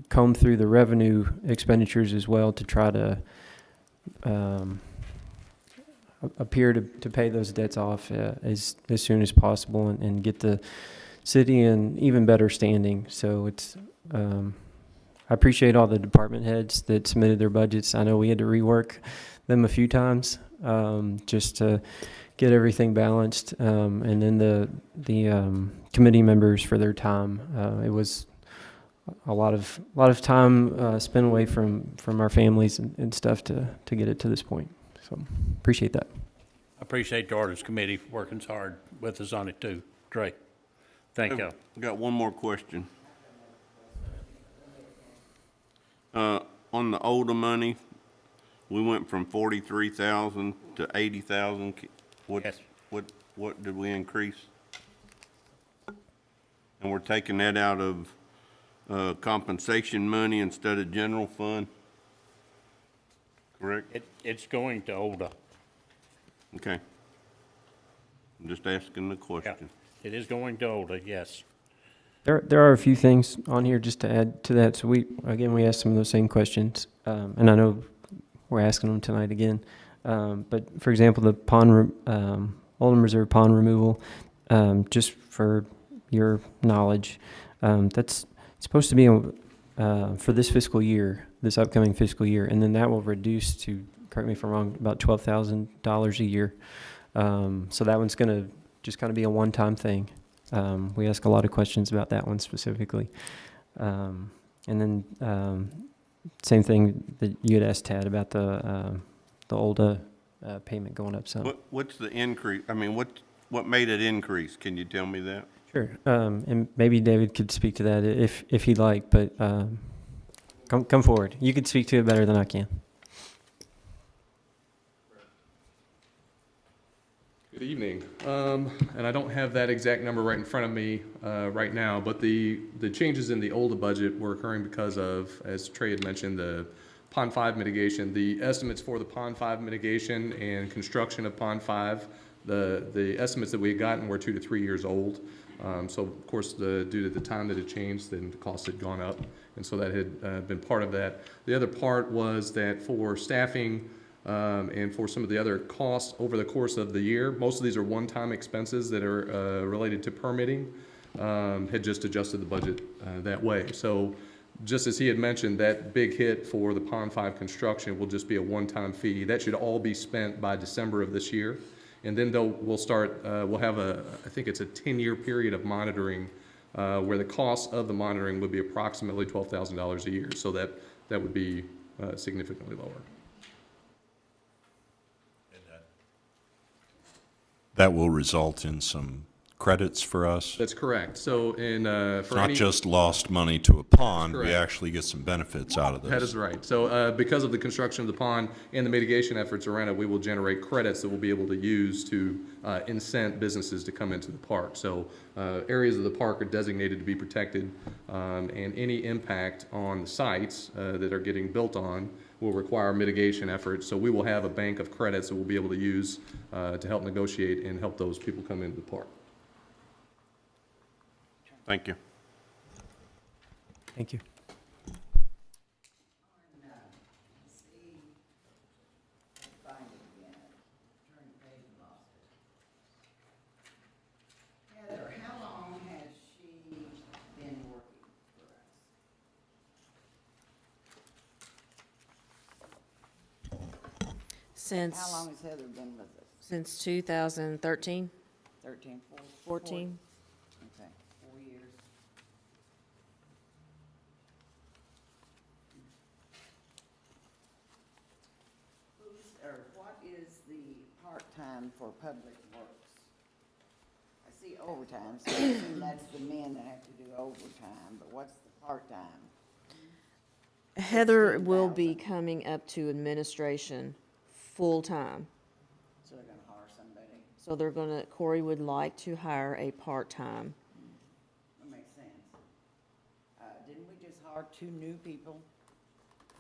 comb through the revenue expenditures as well to try to appear to pay those debts off as soon as possible and get the city in even better standing. So it's, I appreciate all the department heads that submitted their budgets. I know we had to rework them a few times just to get everything balanced. And then the committee members for their time. It was a lot of time spent away from our families and stuff to get it to this point. So appreciate that. I appreciate the ordinance committee working hard with us on it too. Great. Thank you. I've got one more question. On the older money, we went from 43,000 to 80,000. Yes. What did we increase? And we're taking that out of compensation money instead of general fund? Correct? It's going to older. Okay. I'm just asking the Yeah. question. It is going to older, yes. There are a few things on here just to add to that. So we asked some of those same questions, and I know we're asking them tonight again. But for example, the Oldham Reserve pond removal, just for your knowledge, that's supposed to be for this fiscal year, this upcoming fiscal year, and then that will reduce to, correct me if I'm wrong, about $12,000 a year. So that one's going to just kind of be a one-time thing. We ask a lot of questions about that one specifically. And then same thing that you had asked Tad about the older payment going up some. What's the increase? I mean, what made it increase? Can you tell me that? Sure. And maybe David could speak to that if he'd like, but come forward. You could speak to it better than I can. Good evening. And I don't have that exact number right in front of me right now, but the changes in the OLDA budget were occurring because of, as Trey had mentioned, the Pond 5 mitigation. The estimates for the Pond 5 mitigation and construction of Pond 5, the estimates that we had gotten were 2 to 3 years old. So of course, due to the time that it changed, then the cost had gone up. And so that had been part of that. The other part was that for staffing, and for some of the other costs over the course of the year, most of these are one-time expenses that are related to permitting, had just adjusted the budget that way. So just as he had mentioned, that big hit for the Pond 5 construction will just be a one-time fee. That should all be spent by December of this year. And then we'll have I think it's a 10-year period of monitoring where the cost of the monitoring would be approximately $12,000 a year. So that would be significantly lower. That will result in some credits for us. That's correct. So It's for not any, just lost money to a pond, we correct. actually get some benefits out of this. that is right. So because of the construction of the pond and the mitigation efforts around it, we will generate credits that we'll be able to use to incent businesses to come into the park. So areas of the park are designated to be protected, and any impact on the sites that are getting built on will require mitigation efforts. So we will have a bank of credits that we'll be able to use to help negotiate and help those people come into the park. Thank you. Thank you. Heather, how long has she been working for us? Since, How long has Heather been with us? since 2013, 13, 14? Okay, 4 years. What is the part-time for public works? I see overtime, so I assume that's the men that have to do overtime, but what's the part-time? Heather will be coming up to administration full-time. So they're gonna hire somebody. So they're gonna, Corey would like to hire a part-time. That makes sense. Didn't we just hire 2 new people?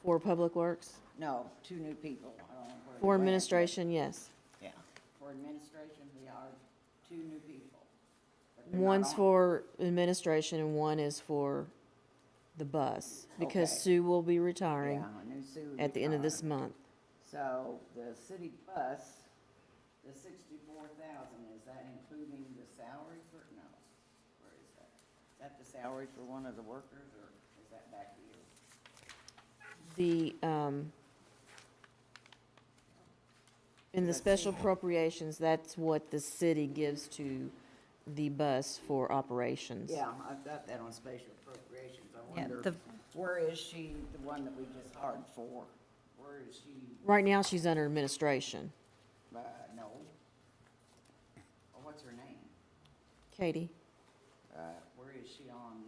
For Public Works? No, 2 new people. I don't know where For they went. administration, yes. Yeah, for administration, we hired 2 new people. But they're not One's on. for administration and one is for the bus, because Okay. Sue will be retiring Yeah, I knew Sue would at the end of this retire. month. So the city bus, the 64,000, is that including the salary for, no, where is that? Is that the salary for one of the workers, or is that back here? In the special appropriations, that's what the city gives to the bus for operations. Yeah, I've got that on special appropriations. I Yeah, wonder, where is she, the one that we just hired for? Where is she? Right now, she's under administration. No. What's her name? Katie? Where is she on?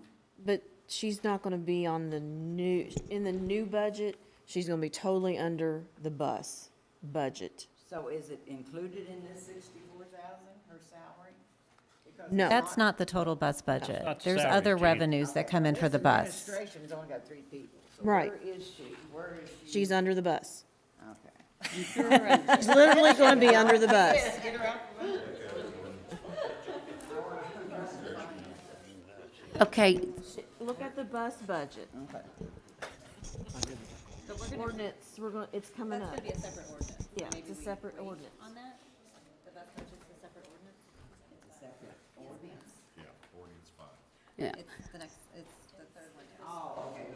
But she's not gonna be on the new, in the new budget, she's gonna be totally under the bus budget. So is it included in this 64,000, her salary? Because No. That's not the total bus budget. not the There's salary, other Chief. revenues that come in for the bus. Administration's only got 3 people. So Right. where is she? Where is she? She's under the bus. Okay. She's literally gonna be under the bus. Get her out the window. Okay, Look at the bus budget. Okay. Ordinance, we're going, it's coming up. be a separate ordinance. Yeah, it's a separate ordinance. On that, the bus budget's a separate ordinance? yeah. It's the next, it's the third one down. Oh, okay,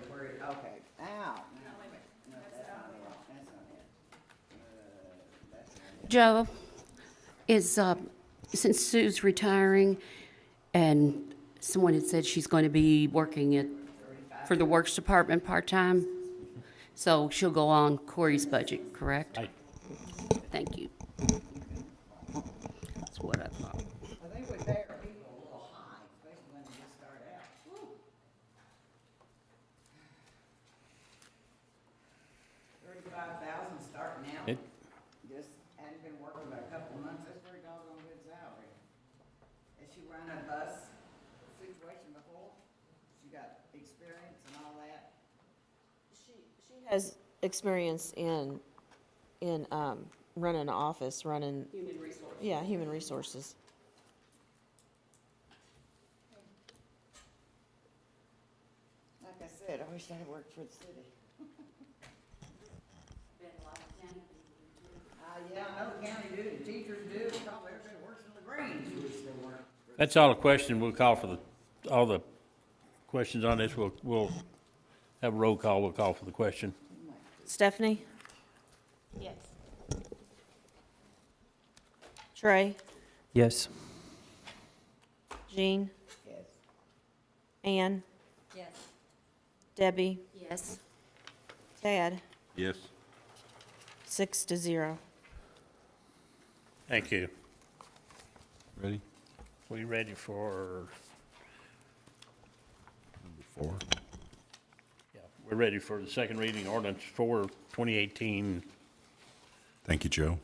okay. Ow. No, that's not it. That's not it. Joe, is, since Sue's retiring and someone had said she's going to be working for the Works Department part-time, so she'll go on Corey's budget, correct? Right. Thank you. That's what I thought. I think we pay our people a little high, especially when they just start out. Woo. 35,000 starting out. It- Just hadn't been working but a couple of months. That's pretty doggone good salary. Has she run a bus situation before? She got experience and all that? She has experience in, running an office, running. Human resources. Yeah, human resources. Like I said, I wish I had worked for the city. Yeah, I know the county do, the teachers do, probably everybody works in the Grange who wish they weren't. That's all the question. We'll call for all the questions on this. We'll have a roll call. We'll call for the question. Stephanie? Yes. Trey? Yes. Jean? Yes. Ann? Yes. Debbie? Yes. Tad? Yes. 6-0. Thank you. Ready? We ready for, Number 4. yeah, we're ready for the second reading ordinance 4, 2018. Thank you, Joe.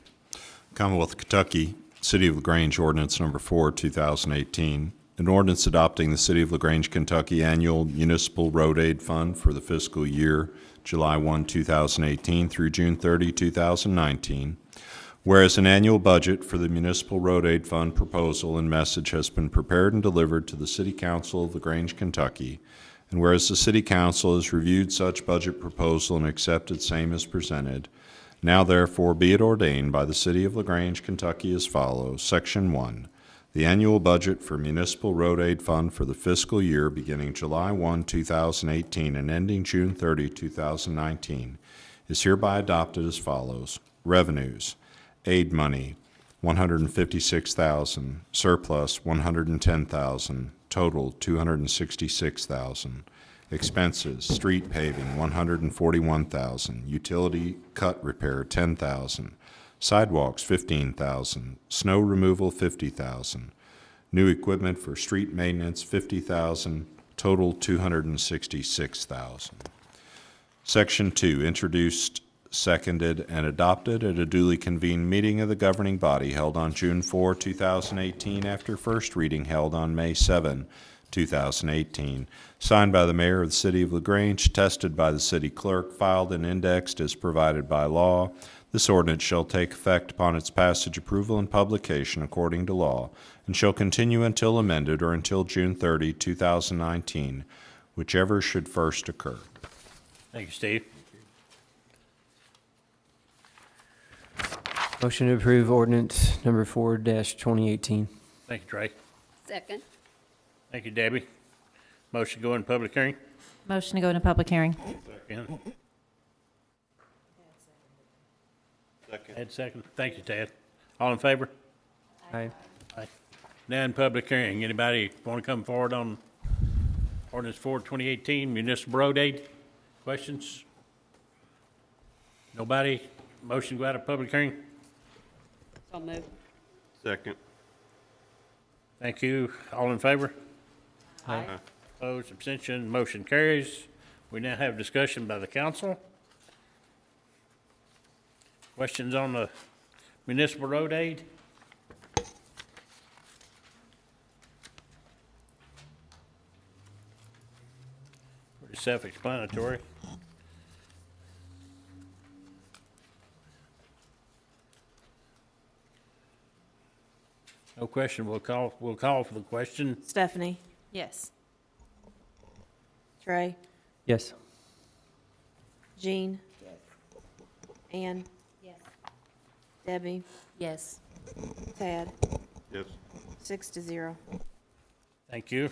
Commonwealth of Kentucky, City of LaGrange Ordinance Number 4, 2018. An ordinance adopting the City of LaGrange, Kentucky Annual Municipal Road Aid Fund for the fiscal year July 1, 2018 through June 30, 2019. Whereas an annual budget for the Municipal Road Aid Fund proposal and message has been prepared and delivered to the City Council of LaGrange, Kentucky, and whereas the City Council has reviewed such budget proposal and accepted same as presented, now therefore be it ordained by the City of LaGrange, Kentucky as follows. Section 1. The annual budget for Municipal Road Aid Fund for the fiscal year beginning July 1, 2018 and ending June 30, 2019 is hereby adopted as follows. Revenues. Aid money, $156,000. Surplus, $110,000. Total, $266,000. Expenses, street paving, $141,000. Utility cut repair, $10,000. Sidewalks, $15,000. Snow removal, $50,000. New equipment for street maintenance, $50,000. Total, $266,000. Section 2, introduced, seconded, and adopted at a duly convened meeting of the governing body held on June 4, 2018, after first reading held on May 7, 2018. Signed by the mayor of the city of LaGrange, attested by the city clerk, filed and indexed as provided by law. This ordinance shall take effect upon its passage, approval, and publication according to law, and shall continue until amended or until June 30, 2019, whichever should first occur. Thank you, Steve. Motion to approve ordinance number 4-2018. Thank you, Trey. Second. Thank you, Debbie. Motion to go in public hearing? Motion to go into public hearing. Second. Second. Ed, second. Thank you, Ted. All in favor? Aye. Aye. Now in public hearing, anybody want to come forward on ordinance 4-2018, municipal road aid? Questions? Nobody? Motion to go out of public hearing? So moved. Second. Thank you. All in favor? Aye. Opposed, abstention, motion carries. We now have discussion by the council. Questions on the municipal road aid? Pretty self-explanatory. No question, we'll call for the question. Stephanie, Yes. Trey, Yes. Jean? Ann? Yes. Debbie? Yes. Tad? Yes. 6-0. Thank you.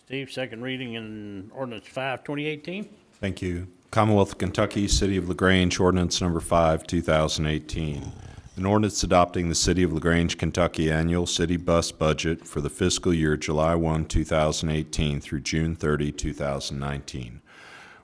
Steve, second reading in ordinance 5-2018. Thank you. Commonwealth of Kentucky, City of LaGrange, ordinance number 5, 2018. An ordinance adopting the City of LaGrange, Kentucky annual city bus budget for the fiscal year July 1, 2018 through June 30, 2019.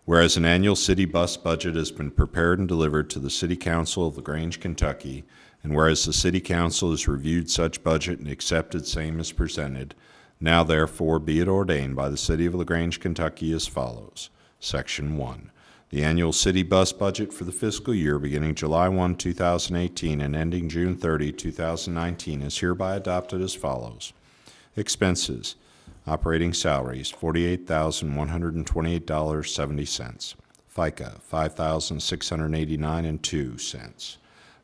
Whereas an annual city bus budget has been prepared and delivered to the City Council of LaGrange, Kentucky, and whereas the City Council has reviewed such budget and accepted same as presented, now therefore be it ordained by the City of LaGrange, Kentucky as follows. Section 1. The annual city bus budget for the fiscal year beginning July 1, 2018 and ending June 30, 2019 is hereby adopted as follows. Expenses. Operating salaries, $48,128.70. FICA, $5,689.02.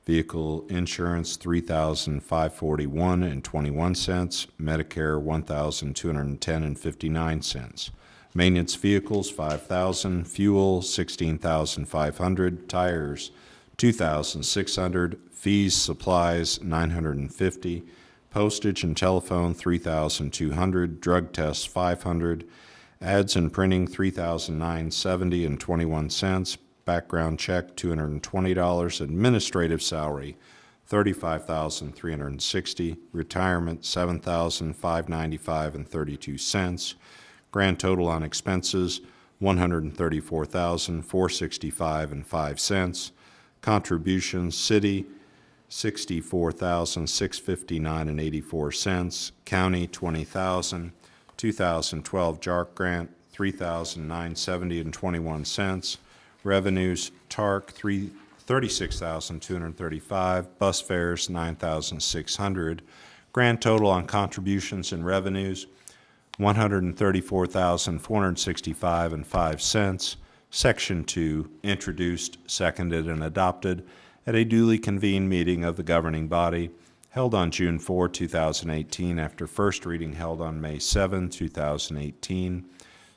Vehicle insurance, $3,541.21. Medicare, $1,210.59. Maintenance vehicles, $5,000. Fuel, $16,500. Tires, $2,600. Fees, supplies, $950. Postage and telephone, $3,200. Drug tests, $500. Ads and printing, $3,970.21. Background check, $220. Administrative salary, $35,360. Retirement, $7,595.32. Grand total on expenses, $134,465.05. Contributions, city, $64,659.84. County, $20,000. 2012 JARC grant, $3,970.21. Revenues, TARC, $36,235. Bus fares, $9,600. Grand total on contributions and revenues, $134,465.05. Section 2, introduced, seconded, and adopted at a duly convened meeting of the governing body held on June 4, 2018, after first reading held on May 7, 2018,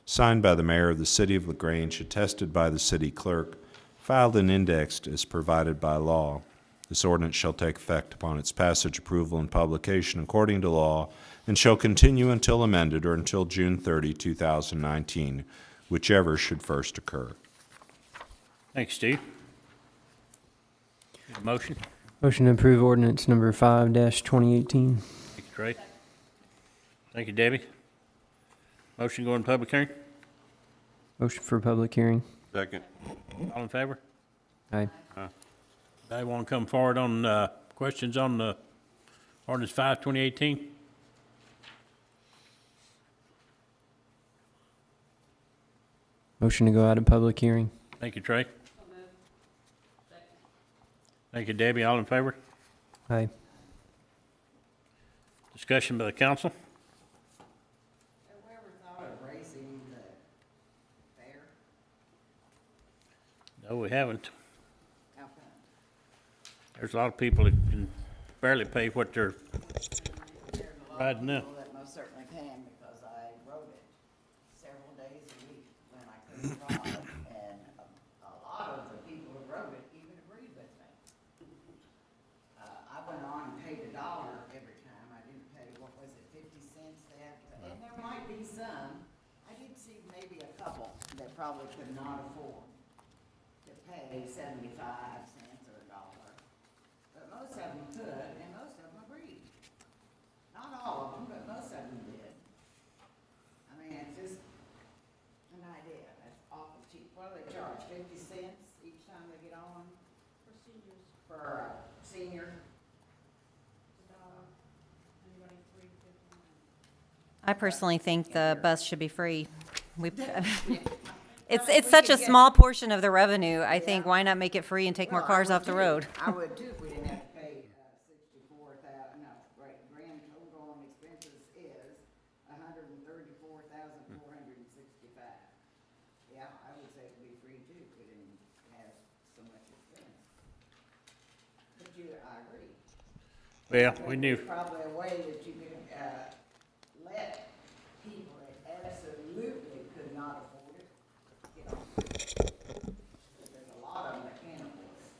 signed by the mayor of the City of LaGrange, attested by the city clerk, filed and indexed as provided by law. This ordinance shall take effect upon its passage, approval, and publication according to law, and shall continue until amended or until June 30, 2019, whichever should first occur. Thanks, Steve. Motion? Motion to approve ordinance number 5-2018. Thank you, Trey. Thank you, Debbie. Motion go in public hearing? Motion for public hearing. Second. All in favor? Aye. Anybody want to come forward on questions on the ordinance 5-2018? Motion to go out of public hearing. Thank you, Trey. Thank you, Debbie. All in favor? Aye. Discussion by the council? Have we ever thought of raising the fare? No, we haven't. How come? There's a lot of people that can barely pay what they're There's a lot of riding now. people that most certainly can, because I rode it several days a week when I couldn't drive, and a lot of the people who rode it even agreed with me. I went on and paid $1 every time. I didn't pay, what was it, 50 cents they had to pay? And there might be some, I did see maybe a couple that probably could not afford to pay 75 cents or $1. But most of them could, and most of them agreed. Not all of them, but most of them did. I mean, it's just an idea. That's awful cheap. What do they charge, 50 cents each time they get on? For seniors. For a senior? I personally think the bus should be free. We, it's such a small portion of the revenue. I think, why not make it free and take more Well, cars I off the would road? too. I would too if we didn't have to pay 64,000, no, right, grand total on expenses is 134,465. Yeah, I would say it'd be free too if we didn't have so much expense. But I agree. Well, we knew. There's probably a way that you could, let people that absolutely could not afford it get on. There's a lot of them that can't afford it.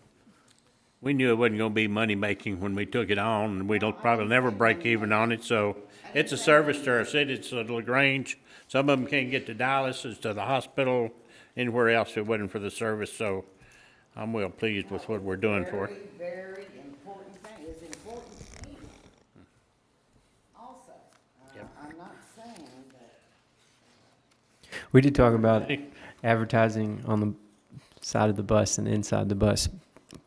We knew it wasn't gonna be money-making when we took it on, and we don't probably never break even on it, so it's a service to our city, it's to LaGrange. Some of them can't get to dialysis, to the hospital, anywhere else if it wasn't for the service, so I'm well pleased with what we're doing for it. Very, very important thing, it's important to me. Also, I'm not saying that, We did talk about advertising on the side of the bus and inside the bus,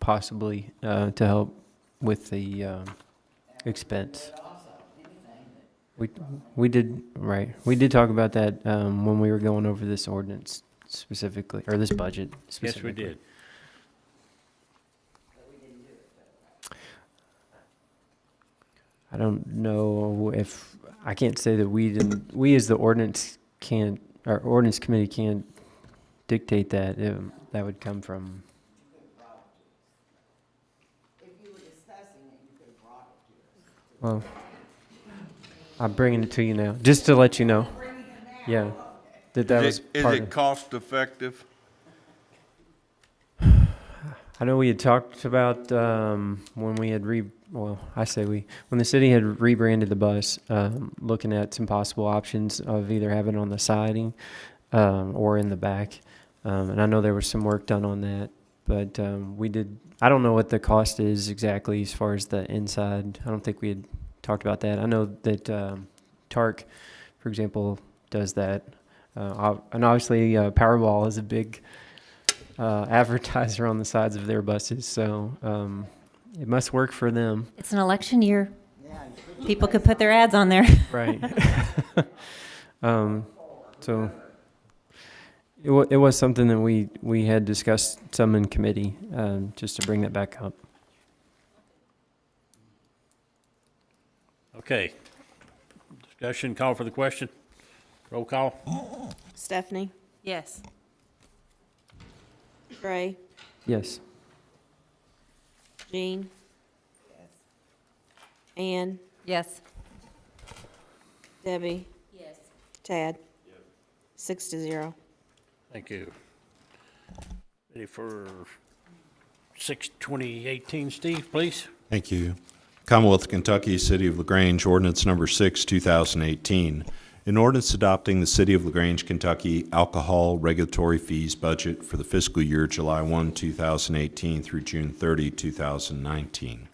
possibly to help with the expense. but also anything that, We did, right. We did talk about that when we were going over this ordinance specifically, or this budget Yes, specifically. we did. that we didn't do it, but. I don't know if, I can't say that we didn't, we as the ordinance can't, our ordinance committee can't dictate that. That would come from, You could have brought it to us. If you were discussing it, you could have brought it to us. well, I'm bringing it to you now, just to let you know. Yeah, that was Is part it of. cost effective? I know we had talked about when we had when the city had rebranded the bus, looking at some possible options of either having it on the siding or in the back. And I know there was some work done on that, but I don't know what the cost is exactly as far as the inside. I don't think we had talked about that. I know that TARC, for example, does that. And obviously Powerball is a big advertiser on the sides of their buses, so it must work for them. It's an election year. Yeah, People could put their ads on there. Right. So it was something that we had discussed some in committee, just to bring that back up. Okay. Discussion, call for the question. Roll call. Stephanie? Yes. Trey? Yes. Jean? Ann? Yes. Debbie? Yes. Tad? 6-0. Thank you. Ready for 6/2018, Steve, please? Thank you. Commonwealth of Kentucky, City of LaGrange, Ordinance Number 6, 2018. An ordinance adopting the City of LaGrange, Kentucky alcohol regulatory fees budget for the fiscal year July 1, 2018 through June 30, 2019.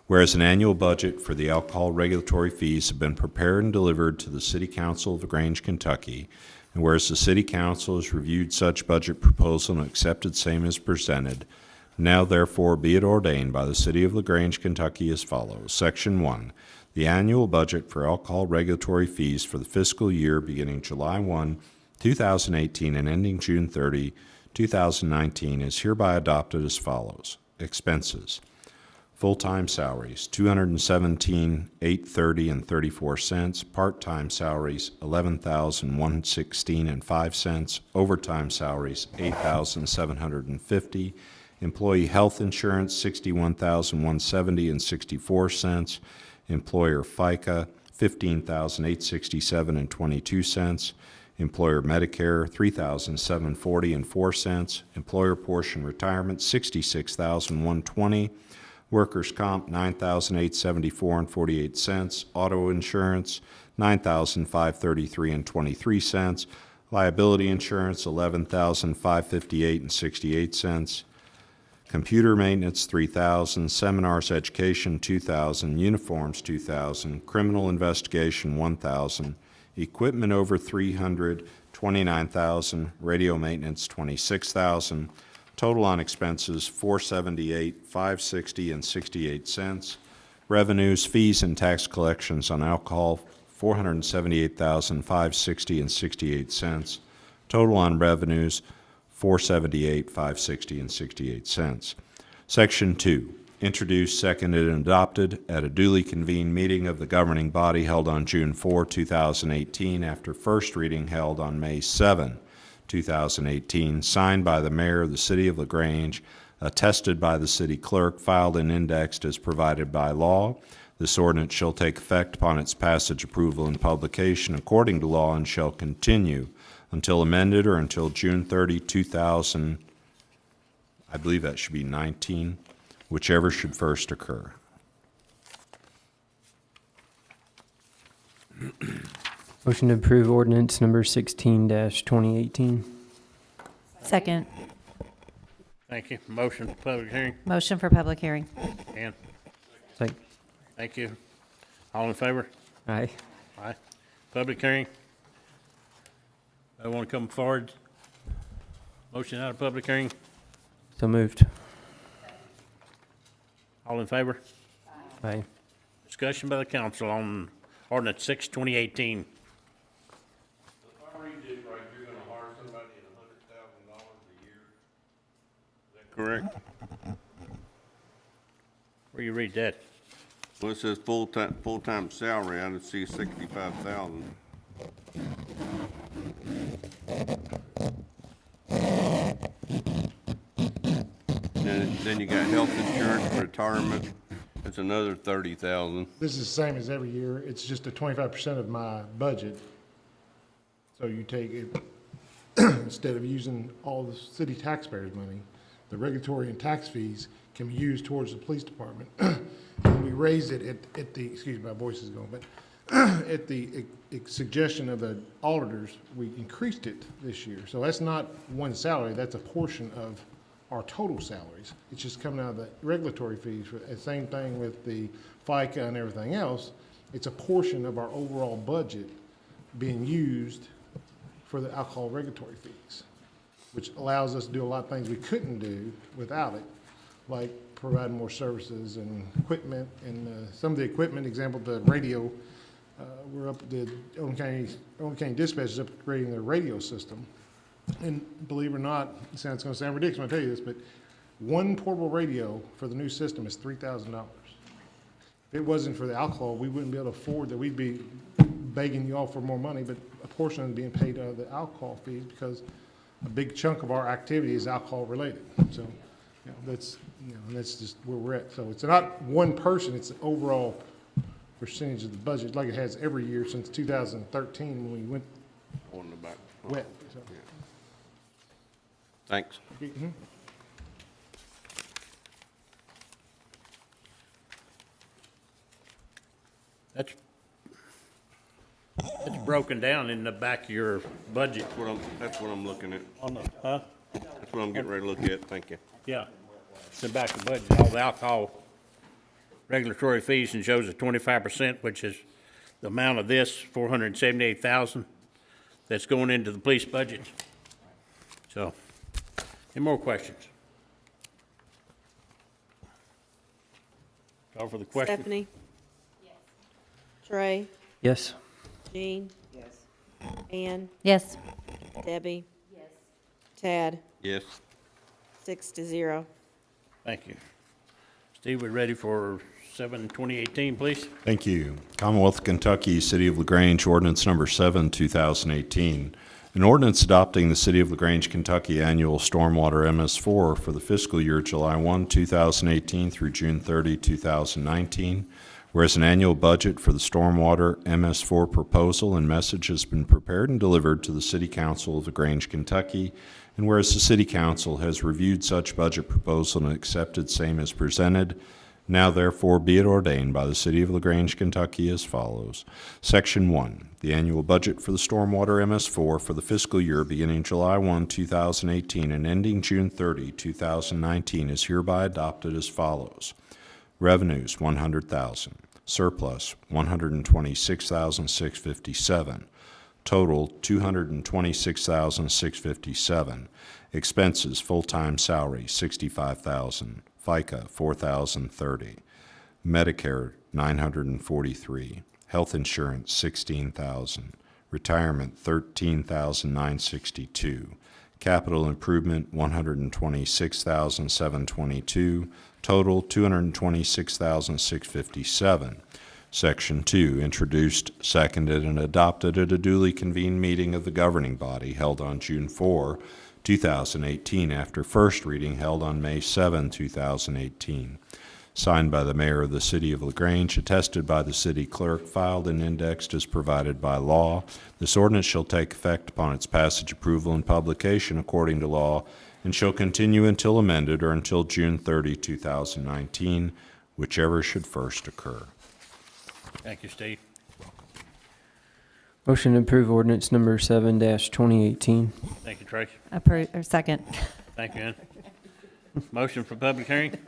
Whereas an annual budget for the alcohol regulatory fees have been prepared and delivered to the City Council of LaGrange, Kentucky, and whereas the City Council has reviewed such budget proposal and accepted same as presented, now therefore be it ordained by the City of LaGrange, Kentucky as follows. Section 1. The annual budget for alcohol regulatory fees for the fiscal year beginning July 1, 2018 and ending June 30, 2019 is hereby adopted as follows. Expenses. Full-time salaries, $217,830 and 34 cents. Part-time salaries, $11,116 and 5 cents. Overtime salaries, $8,750. Employee health insurance, $61,170 and 64 cents. Employer FICA, $15,867 and 22 cents. Employer Medicare, $3,740 and 4 cents. Employer portion retirement, $66,120. Workers' comp, $9,874 and 48 cents. Auto insurance, $9,533 and 23 cents. Liability insurance, $11,558 and 68 cents. Computer maintenance, $3,000. Seminars education, $2,000. Uniforms, $2,000. Criminal investigation, $1,000. Equipment over $300, $29,000. Radio maintenance, $26,000. Total on expenses, $478, $560 and 68 cents. Revenues, fees, and tax collections on alcohol, $478,560 and 68 cents. Total on revenues, $478, $560 and 68 cents. Section 2, introduced, seconded, and adopted at a duly convened meeting of the governing body held on June 4, 2018, after first reading held on May 7, 2018, signed by the mayor of the city of LaGrange, attested by the city clerk, filed and indexed as provided by law. This ordinance shall take effect upon its passage, approval, and publication according to law, and shall continue until amended or until June 30, 2000, I believe that should be 19, whichever should first occur. Motion to approve ordinance number 16-2018. Second. Thank you. Motion for public hearing. Motion for public hearing. Dan, Second. thank you. All in favor? Aye. Aye. Public hearing. I want to come forward. Motion out of public hearing. So moved. All in favor? Aye. Discussion by the council on ordinance 6/2018. Correct. Where you read that? Well, it says full-time salary, I would see 65,000. Then you got health insurance, retirement, it's another 30,000. This is the same as every year. It's just a 25% of my budget. So you take it, instead of using all the city taxpayers' money, the regulatory and tax fees can be used towards the police department. And we raised it at the, excuse me, my voice is going, but at the suggestion of the auditors, we increased it this year. So that's not one salary, that's a portion of our total salaries. It's just coming out of the regulatory fees. Same thing with the FICA and everything else. It's a portion of our overall budget being used for the alcohol regulatory fees, which allows us to do a lot of things we couldn't do without it, like providing more services and equipment. And some of the equipment, example, the radio, we're up, the Owen County Dispatch is upgrading their radio system. And believe it or not, it's going to sound ridiculous when I tell you this, but one portable radio for the new system is $3,000. If it wasn't for the alcohol, we wouldn't be able to afford that. We'd be begging you all for more money, but a portion of it being paid out of the alcohol fees because a big chunk of our activity is alcohol related. So, that's just where we're at. So it's not one person, it's the overall percentage of the budget, like it has every year since 2013 when we went On the back. wet. So. Yeah. Thanks. Mhm. That's broken down in the back of your budget. That's what I'm looking at. On the, huh? That's what I'm getting ready to look at. Thank you. Yeah. It's in the back of the budget, all the alcohol regulatory fees, and shows a 25%, which is the amount of this, 478,000, that's going into the police budget. So, any more questions? Call for the question. Stephanie? Yes. Trey? Yes. Jean? Yes. Ann? Yes. Debbie? Yes. Tad? Yes. 6-0. Thank you. Steve, we're ready for 7/2018, please. Thank you. Commonwealth of Kentucky, City of LaGrange, Ordinance Number 7, 2018. An ordinance adopting the City of LaGrange, Kentucky Annual Stormwater MS4 for the fiscal year July 1, 2018 through June 30, 2019. Whereas an annual budget for the Stormwater MS4 proposal and message has been prepared and delivered to the City Council of LaGrange, Kentucky, and whereas the City Council has reviewed such budget proposal and accepted same as presented, now therefore be it ordained by the City of LaGrange, Kentucky as follows. Section 1. The annual budget for the Stormwater MS4 for the fiscal year beginning July 1, 2018 and ending June 30, 2019 is hereby adopted as follows. Revenues, $100,000. Surplus, $126,657. Total, $226,657. Expenses, full-time salary, $65,000. FICA, $4,030. Medicare, $943. Health insurance, $16,000. Retirement, $13,962. Capital improvement, $126,722. Total, $226,657. Section 2, introduced, seconded, and adopted at a duly convened meeting of the governing body held on June 4, 2018, after first reading held on May 7, 2018. Signed by the mayor of the City of LaGrange, attested by the city clerk, filed and indexed as provided by law. This ordinance shall take effect upon its passage, approval, and publication according to law, and shall continue until amended or until June 30, 2019, whichever should first occur. Thank you, Steve. Motion to approve ordinance number 7-2018. Thank you, Tracy. Approve, or second. Thank you, Ann. Motion for public hearing?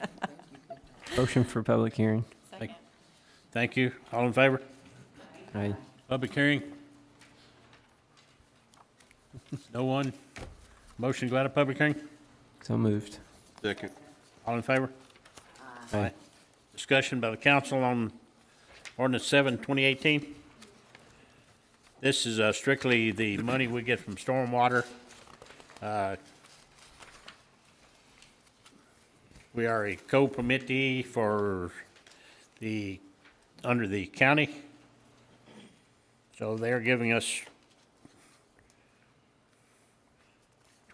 Motion for public hearing. Thank you. All in favor? Aye. Public hearing? No one? Motion to go out of public hearing? So moved. Second. All in favor? Aye. Discussion by the council on ordinance 7/2018. This is strictly the money we get from stormwater. We are a co-permittee for under the county. So they're giving us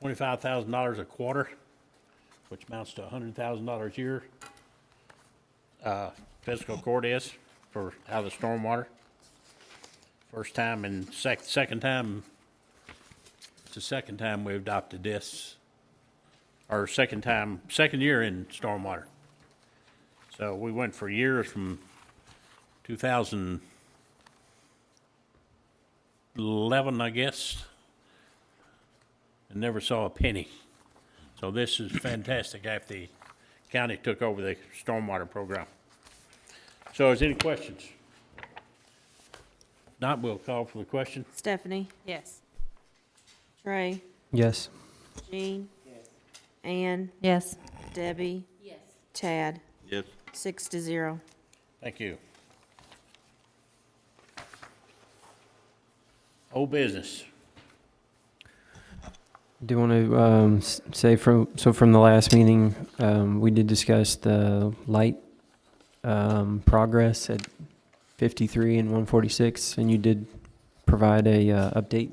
$25,000 a quarter, which amounts to $100,000 a year. Fiscal court is for out of the stormwater. First time and second time, it's the second time we've adopted this. Our second year in stormwater. So we went for years from 2011, I guess, and never saw a penny. So this is fantastic after the county took over the stormwater program. So is there any questions? Not, we'll call for the question. Stephanie? Yes. Trey? Yes. Jean? Yes. Ann? Yes. Debbie? Yes. Tad? Yes. 6-0. Thank you. Old business. Do you want to say from the last meeting, we did discuss the light progress at 53 and 146, and you did provide a update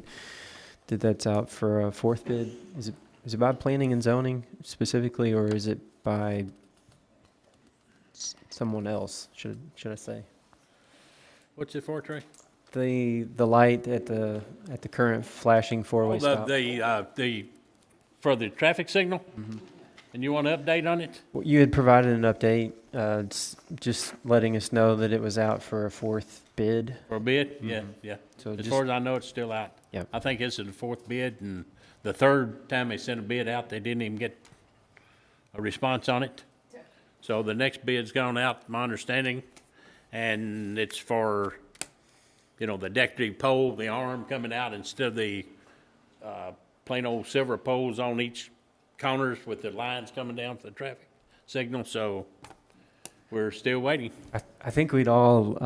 that that's out for a fourth bid. Is it by planning and zoning specifically, or is it by someone else? Should I say What's it for, Trey? the light at the current flashing four-way stop? For the traffic signal? And you want an update on it? Well, you had provided an update, just letting us know that it was out for a fourth bid. For a bid? Yeah. So As just- far as I know, it's still out. Yep. I think this is the fourth bid, and the third time they sent a bid out, they didn't even get a response on it. So the next bid's gone out, my understanding, and it's for, the decorative pole, the arm coming out instead of the plain old silver poles on each corners with the lines coming down for the traffic signal. So we're still waiting. I think we'd all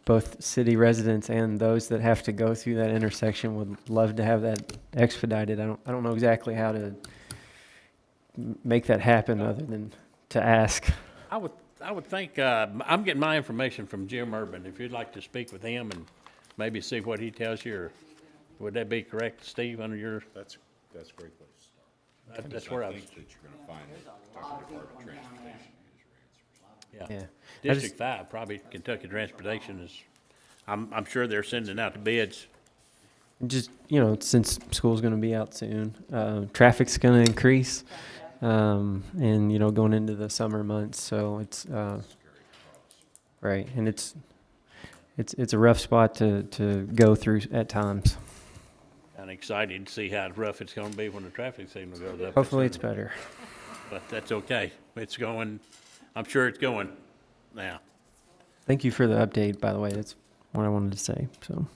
both city residents and those that have to go through that intersection would love to have that expedited. I don't know exactly how to make that happen other than to ask. I would think, I'm getting my information from Jim Urban. If you'd like to speak with him and maybe see what he tells you, or would that be correct, Steve, under your? That's a great place to start. That's where I was. think that you're gonna find Kentucky Department of Transportation is your answers. Yeah. Yeah. District 5, probably Kentucky Transportation is, I'm sure they're sending out the bids. Just, since school's going to be out soon, traffic's going to increase, and, going into the summer months. So it's, right. And it's a rough spot to go through at times. I'm excited to see how rough it's gonna be when the traffic signal goes up. Hopefully it's better. But that's okay. It's going, I'm sure it's going now. Thank you for the update, by the way. That's what I wanted to say. So,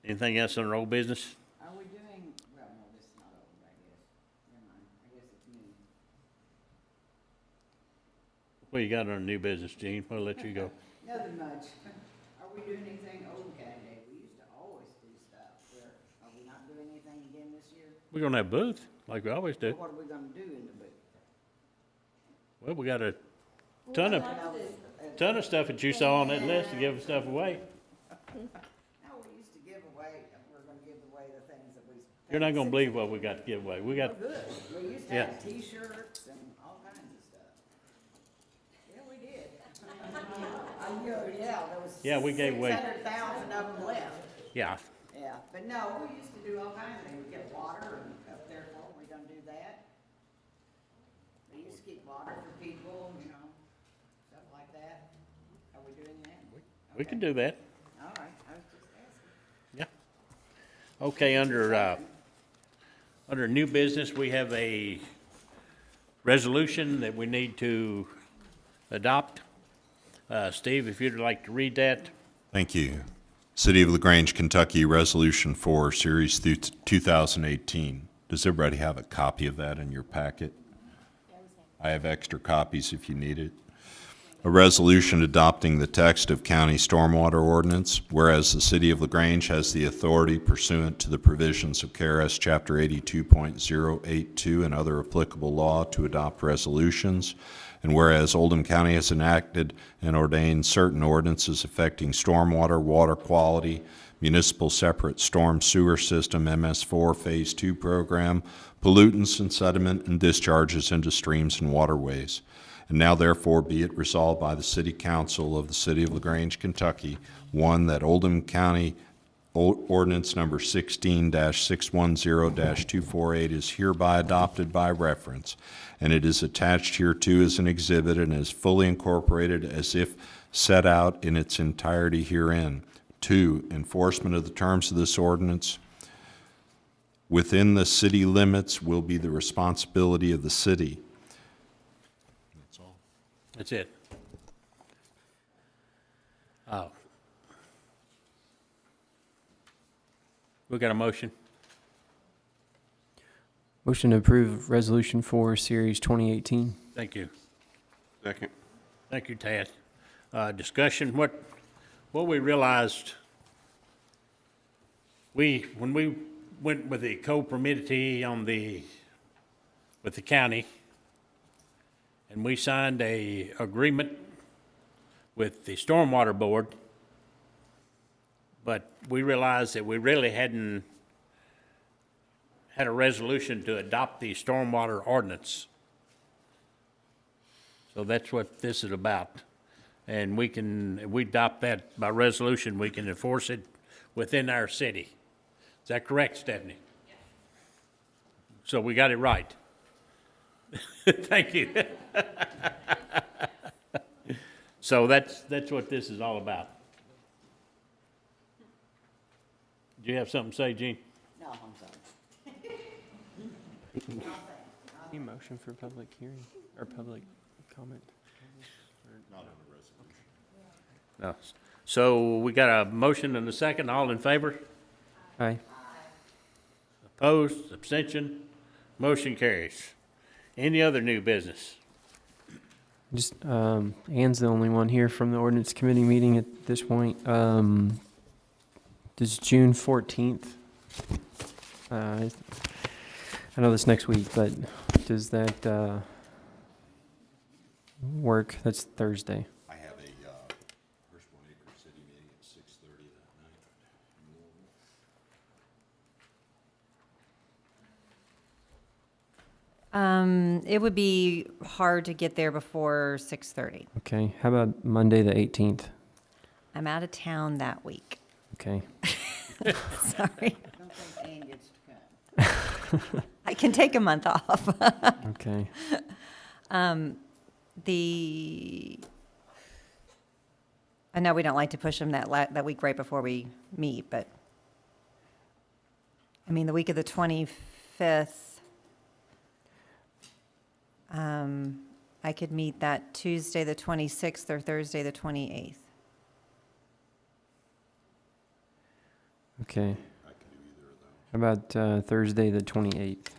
Anything else on our old business? Are we doing, well, no, this is not old, I guess. Never mind, I guess it's new. What you got on new business, Gene? We'll let you go. Nothing much. Are we doing anything old County Day? We used to always do stuff. Are we not doing anything again this year? We're gonna have a booth, like we always do. What are we gonna do in the booth? Well, we got a ton of stuff that you saw on that list to give stuff away. No, we used to give away, we're gonna give away the things that we. You're not gonna believe what we got to give away. We got, Good. We used to Yeah. have T-shirts and all kinds of stuff. Yeah, we did. Yeah, there was. Yeah, we gave away- 600,000 of them left. yeah, Yeah, but no, we used to do all kinds of things. We get water and up there, for we gonna do that. We used to keep water for people, stuff like that. Are we doing that? we can do that. All right, I was just asking. Yeah. Okay, under new business, we have a resolution that we need to adopt. Steve, if you'd like to read that. Thank you. City of LaGrange, Kentucky, Resolution 4, Series 2018. Does everybody have a copy of that in your packet? I have extra copies if you need it. A resolution adopting the text of county stormwater ordinance, whereas the City of LaGrange has the authority pursuant to the provisions of KRS Chapter 82.082 and other applicable law to adopt resolutions, and whereas Oldham County has enacted and ordained certain ordinances affecting stormwater, water quality, municipal separate storm sewer system, MS4 Phase 2 program, pollutants and sediment and discharges into streams and waterways. And now therefore be it resolved by the City Council of the City of LaGrange, Kentucky, one, that Oldham County Ordinance number 16-610-248 is hereby adopted by reference, and it is attached hereto as an exhibit and is fully incorporated as if set out in its entirety herein. 2, enforcement of the terms of this ordinance within the city limits will be the responsibility of the city. That's all. That's it. We got a motion? Motion to approve Resolution 4, Series 2018. Thank you. Second. Thank you, Tad. Discussion, what we realized, when we went with the co-permittee with the county, and we signed a agreement with the Stormwater Board, but we realized that we really hadn't had a resolution to adopt the stormwater ordinance. So that's what this is about. And if we adopt that by resolution, we can enforce it within our city. Is that correct, Stephanie? Yes. So we got it right. Thank you. So that's what this is all about. Do you have something to say, Gene? No, I'm sorry. Any motion for public hearing or public comment? No. So we got a motion and a second. All in favor? Aye. Opposed? Abstention? Motion carries. Any other new business? Just, Ann's the only one here from the ordinance committee meeting at this point. Does June 14th, I know this next week, but does that, work? That's Thursday. I have a First One Acre City meeting at 6:30 that night. It would be hard to get there before 6:30. Okay, how about Monday, the 18th? I'm out of town that week. Okay, Sorry. I don't think Ann gets to come. I can take a month off. okay. I know we don't like to push them that week right before we meet, but, I mean, the week of the 25th, I could meet that Tuesday, the 26th, or Thursday, the 28th. Okay. How about Thursday, the 28th?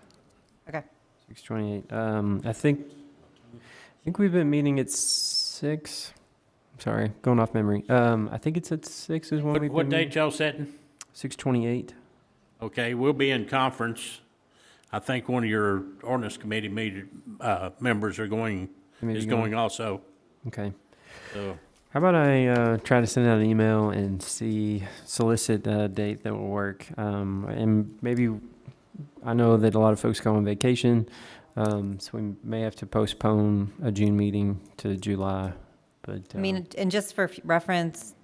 Okay. 6:28. I think we've been meeting at 6. I'm sorry, going off memory. I think it's at 6 is when we've What been date y'all setting? 6:28. Okay, we'll be in conference. I think one of your ordinance committee members is going also. Okay. So, How about I try to send out an email and solicit a date that will work. And maybe, I know that a lot of folks go on vacation, so we may have to postpone a June meeting to July. But I mean, and just for reference,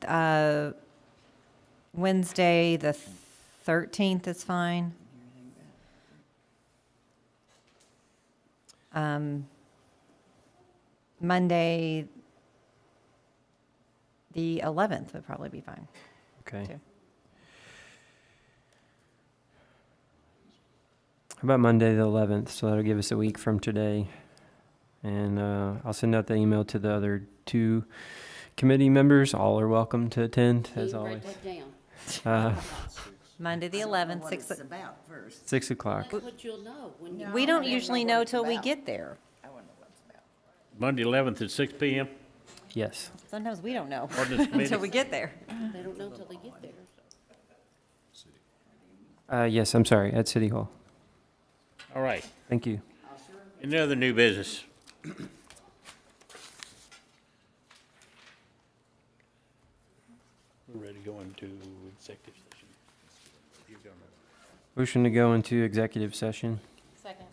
Wednesday, the 13th is fine. Monday, the 11th would probably be fine, okay. too. How about Monday, the 11th? So that'll give us a week from today. And I'll send out the email to the other 2 committee members. All are welcome to attend, as always. Write that down. Monday, the 11th, What 6 it's about first. 6 o'clock. That's what you'll know when you. We don't I don't usually know know what it's till we about. get there. I wonder what it's about. Monday 11th at 6 p.m. Yes. Sometimes we don't know Ordinance committee. until we get there. They don't know till they get there. Yes, I'm sorry, at City Hall. All right. Thank you. Any other new business? We're ready to go into executive session. Motion to go into executive session. Second.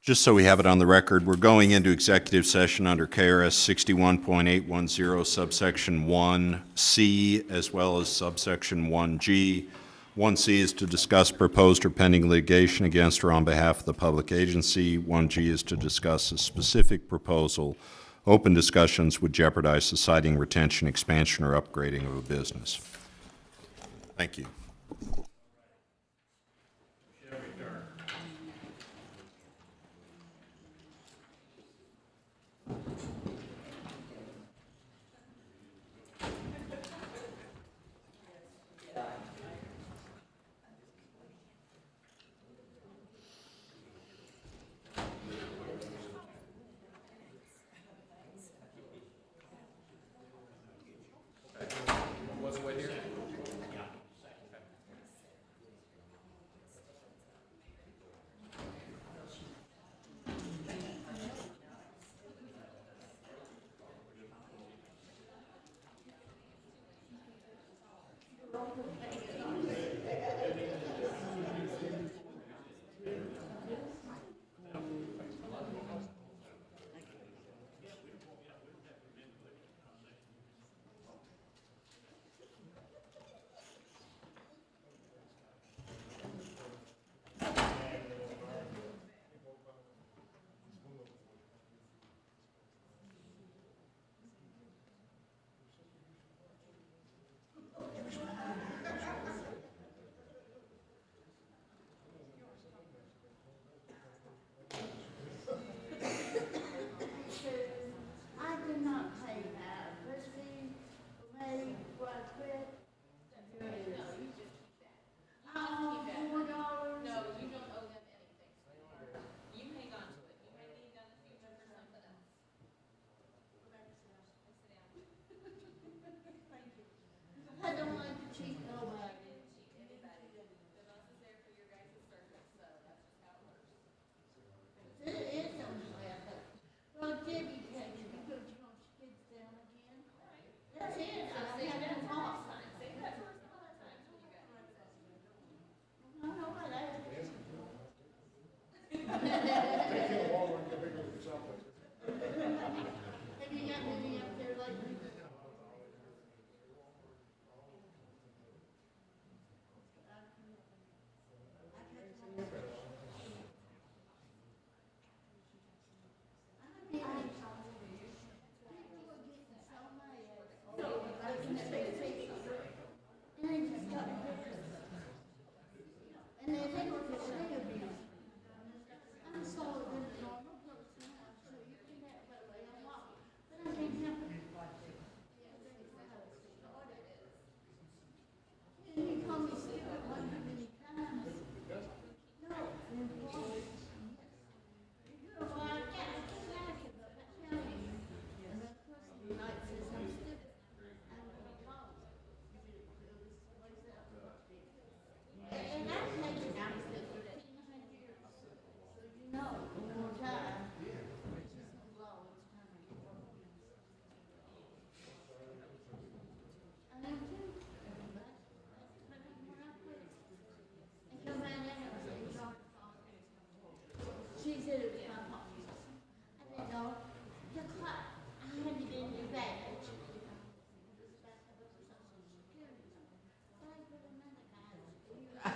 Just so we have it on the record, we're going into executive session under KRS 61.810 subsection 1C as well as subsection 1G. 1C is to discuss proposed or pending litigation against or on behalf of the public agency. 1G is to discuss a specific proposal. Open discussions would jeopardize the siting, retention, expansion, or upgrading of a business. Thank you.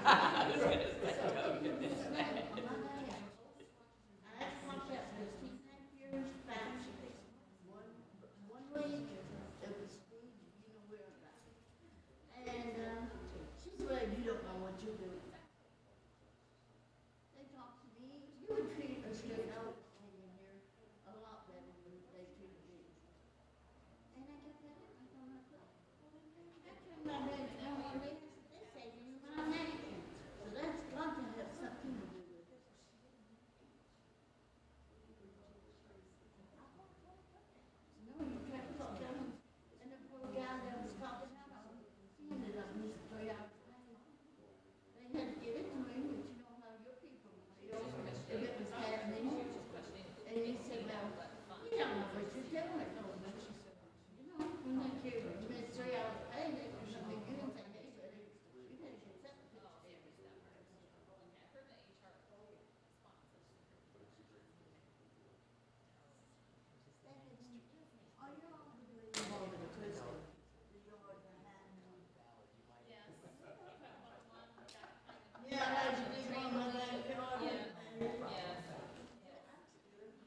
She said, well, you don't know what you're doing. They talked to me, you would treat a straight out in here a lot better than they treated me. And I got that, I don't know. I turned my head down, they say you my name. So that's got to have something to do with it. No, you can't talk down, and the poor guy that was talking out, he ended up missing 3 hours. They had to give it to me, but you know how your people feel if it was happening. And he said, well, you don't know what you're doing. You know, when they give you miss 3 hours pay, they do something good and say, hey, buddy, you better get something fixed here. Are you all the way over the crystal? The yard behind me? Yeah, I had to be on my backyard. Yes.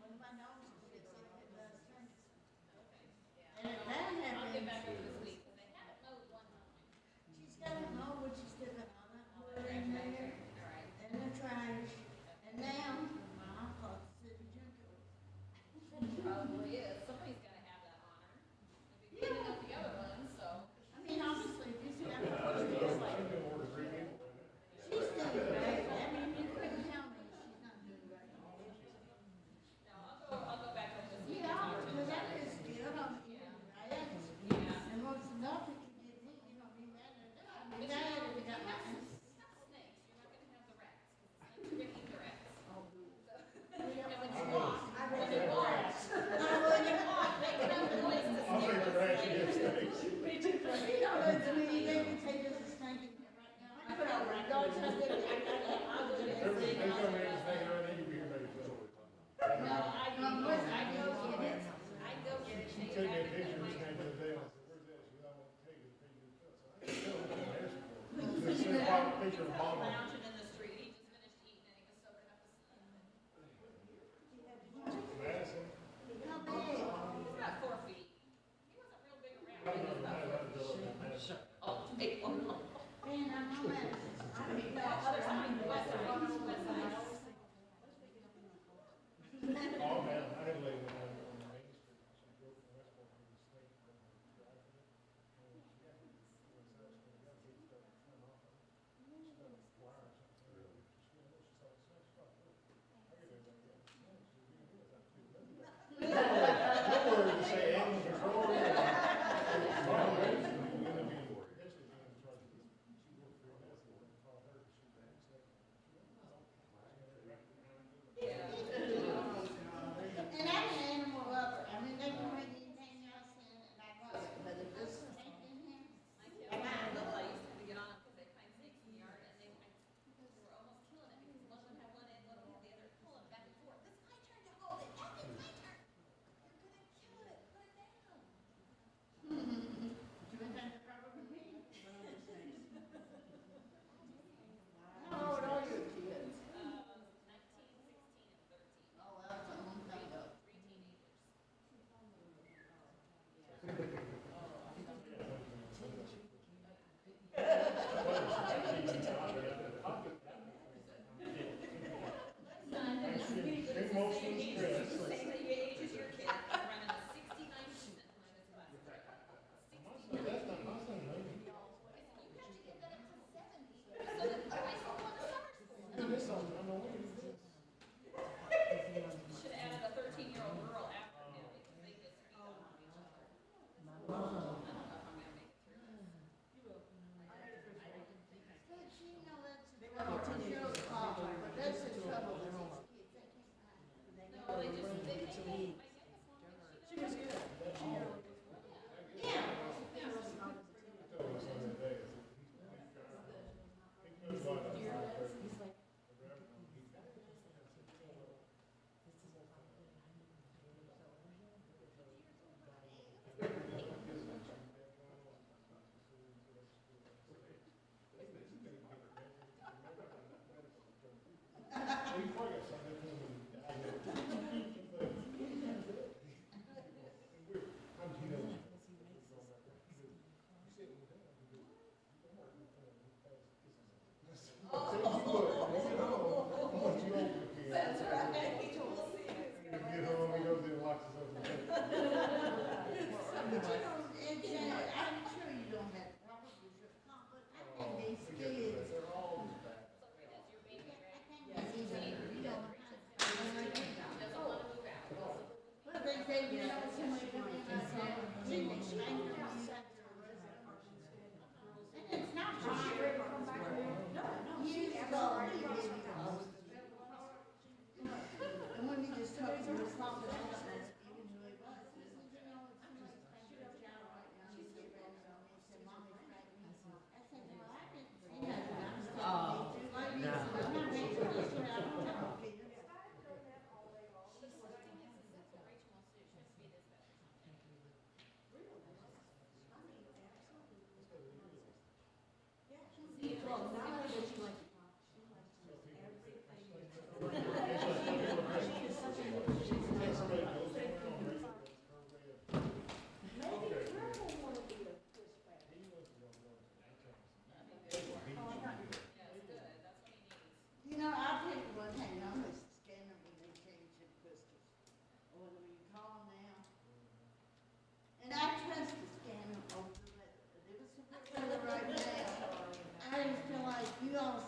One of my dogs was sick, so it does things. And if that happened. I'll get back over this week, because they haven't mowed one time. She's got to mow, but she's still got all that wood in there. And the trash. And now, well, I call it the city junkyard. Probably is. Somebody's gotta have that honor. Maybe cleaning up the other ones, so. I mean, honestly, this is like, she's doing great. I mean, you couldn't tell me she's not doing great. No, I'll go back over this week. Yeah, because that is good on the right? And what's enough that you give me, you know, be mad at that. I mean, that had to got my. It's not snakes, you're not gonna have the rats, because the snakes are gonna eat the rats. I read the grass. I would have thought they could have the ways to I'll take the ranch against snakes. You know, that's me, they can take us a snake in here right now. I put out my dogs, I did it, I was doing Every, this they thing. tell me anything, everything you be here maybe. No, I go get it. I go get it. She took me a picture of the snake the other day, and I said, where's that? She said, I want to take it, take your cut. So I said, tell her what I'm asking for. They sent a picture of mom. Mountain in the street, he just finished eating and he was soaking up the sun. Madison. How big? He's about 4 feet. He wasn't real big around, but he was about 4 feet. Oh, big one. Man, I'm not mad. I mean, The other side, the west side, west side. Oh, man, I had a lady that had on the main street, she drove from Westport to the snake, and driving it. And she got, it was actually, got hit, started to come off. She got a wire,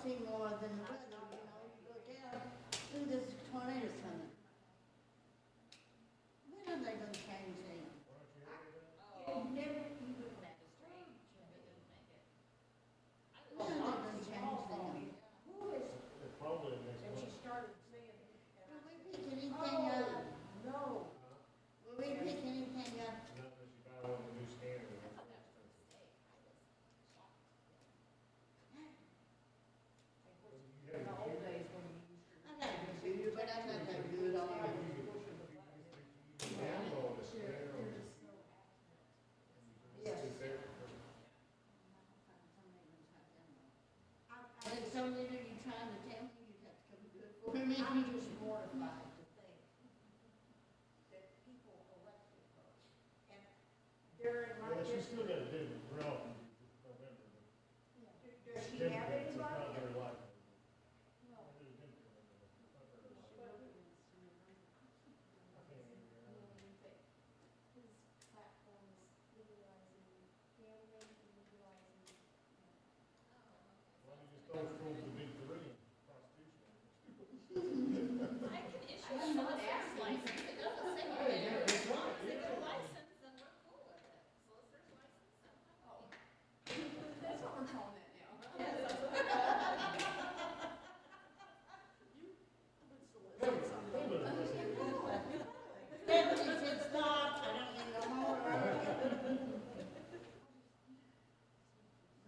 see more than the weather, you know, you go down, ooh, there's tornadoes coming. When are they gonna change them? When are they gonna change them? It's probably next month. Will we pick anything up? No. Will we pick anything up? Not unless you buy one of the new scanners. You have a computer. I got a computer, but I'm not that good on it. You download a scanner or Yes. it's there. And so then are you trying to tell me you have to come do it for me? I'm just mortified to think that people elected her. And during Well, my but you still gotta do the draw in November. does she have Democrats, it's not anybody? very likely. No. I can't remember. Why don't you just throw it for the big three in prostitution? I can issue a solicitor's license, it doesn't say Hey, it. yeah, that's right. If they're licensed, then we're cool with it. Solicitor's license, That's what we're calling it now. Stephanie said stop, I don't need no more.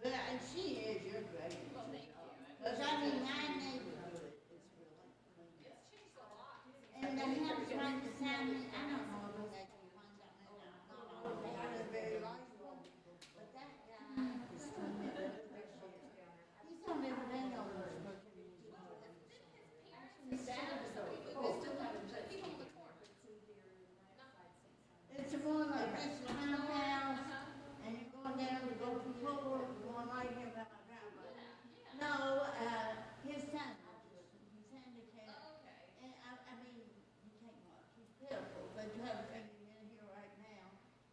But, and she is, you're great. well, thank you. Cause I mean, my neighborhood is really clean. It's changed a lot. And they have tried to sign me, I don't know if they can find out, I don't know, I was very likable. But that guy is from he's on every day almost. His dad, so we still have people in the corner. It's the one like this townhouse, and you're going down to go to Florida, going right here by my driveway. No, his son, he's handicapped. Okay. And I mean, he can't walk, he's pitiful, but you have a figure in here right now.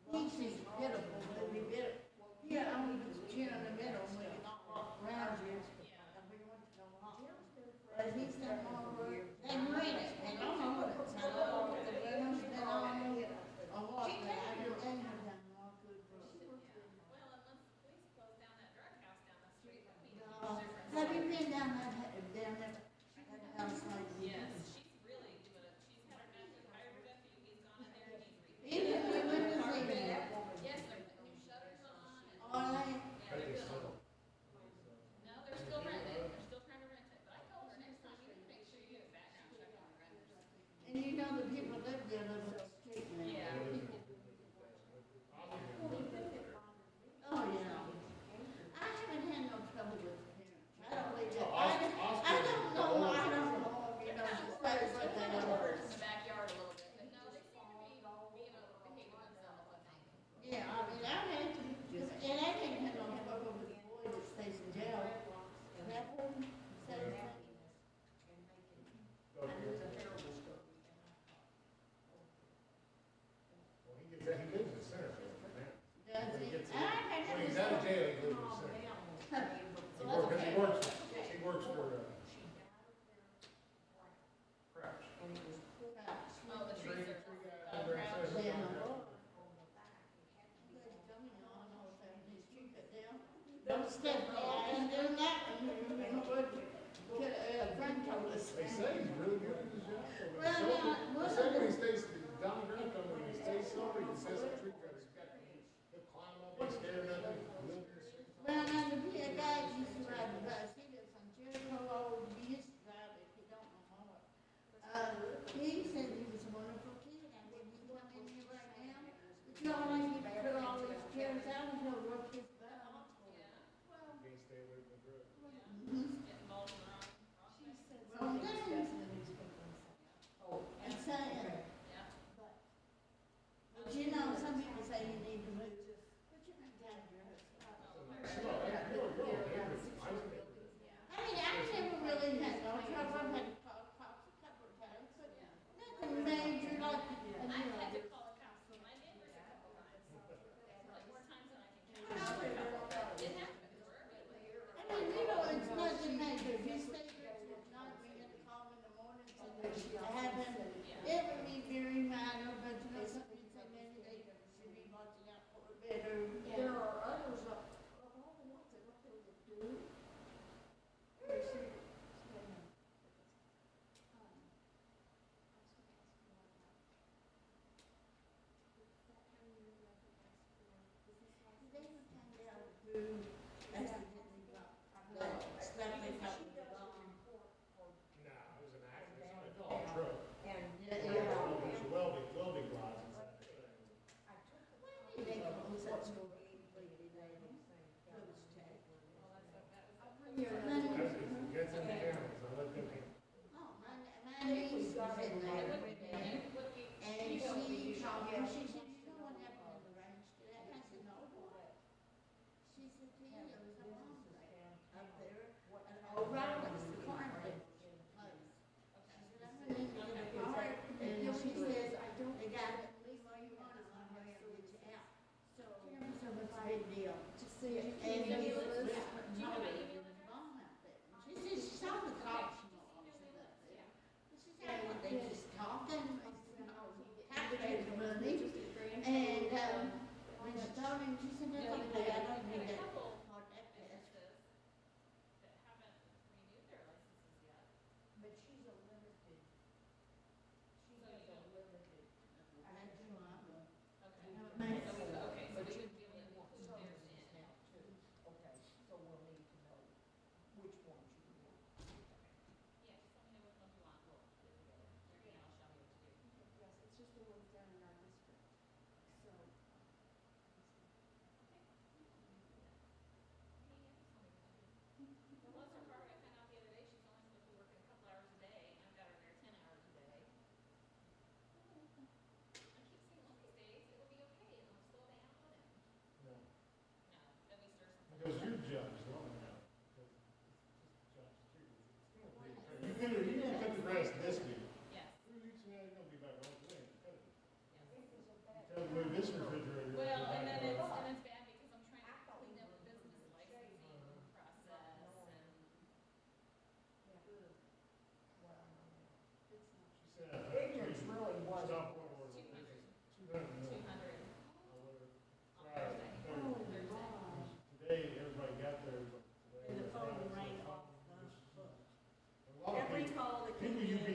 He seems pitiful, but we bit, here, I'm just here in the middle, we can all walk around you. And we want to go walk. But he's done more work, they rent it, and I don't know what it's, I don't know what the rent's been on, or what, but I know they have done more good for us. Well, and once the police closed down that drug house down the street, I mean, Have you been down that house like? yes, she's really doing it. She's had her nephew, hired her nephew, he's gone in there and he's Even repainted. the windows they did. Yes, they're putting new shutters on and. All right. Yeah, they're doing. No, they're still renting, they're still trying to rent it, but I told her next time you make sure you get a background check on the renters. And you know the people live there, live on the street now. Yeah. Oh, yeah. I haven't had no trouble with parents. I don't believe that. I don't know, you know, just like what they They're are. in the backyard a little bit, but no, they seem to be being able to behave themselves, I think. Yeah, I mean, I've had to, and I didn't have no trouble with the boy that stays in jail. That one, same thing. Well, he gets, he lives in the center now. Does When he he? gets, I had when he's to- out of jail, he lives in the center. He works for, Crouch. Oh, the trees are. Don't step there, I ain't doing that, a friend told us. They say he's really good at his job. Well, now, They say when he stays, Donald Grant told me when he stays sober, he says the tree cutters, he'll climb up, he's scared nothing, live in the street. Well, now, the guy used to ride the bus, he lives on Jericho Road, he used to drive it, he don't no more. He said he was a wonderful kid, and when he come in here right now, but you know, like, he put all these chairs out, and he'll work his butt off. Can't stay away from drugs. Getting involved in the wrong. Well, then, and saying, Yeah. but you know, some people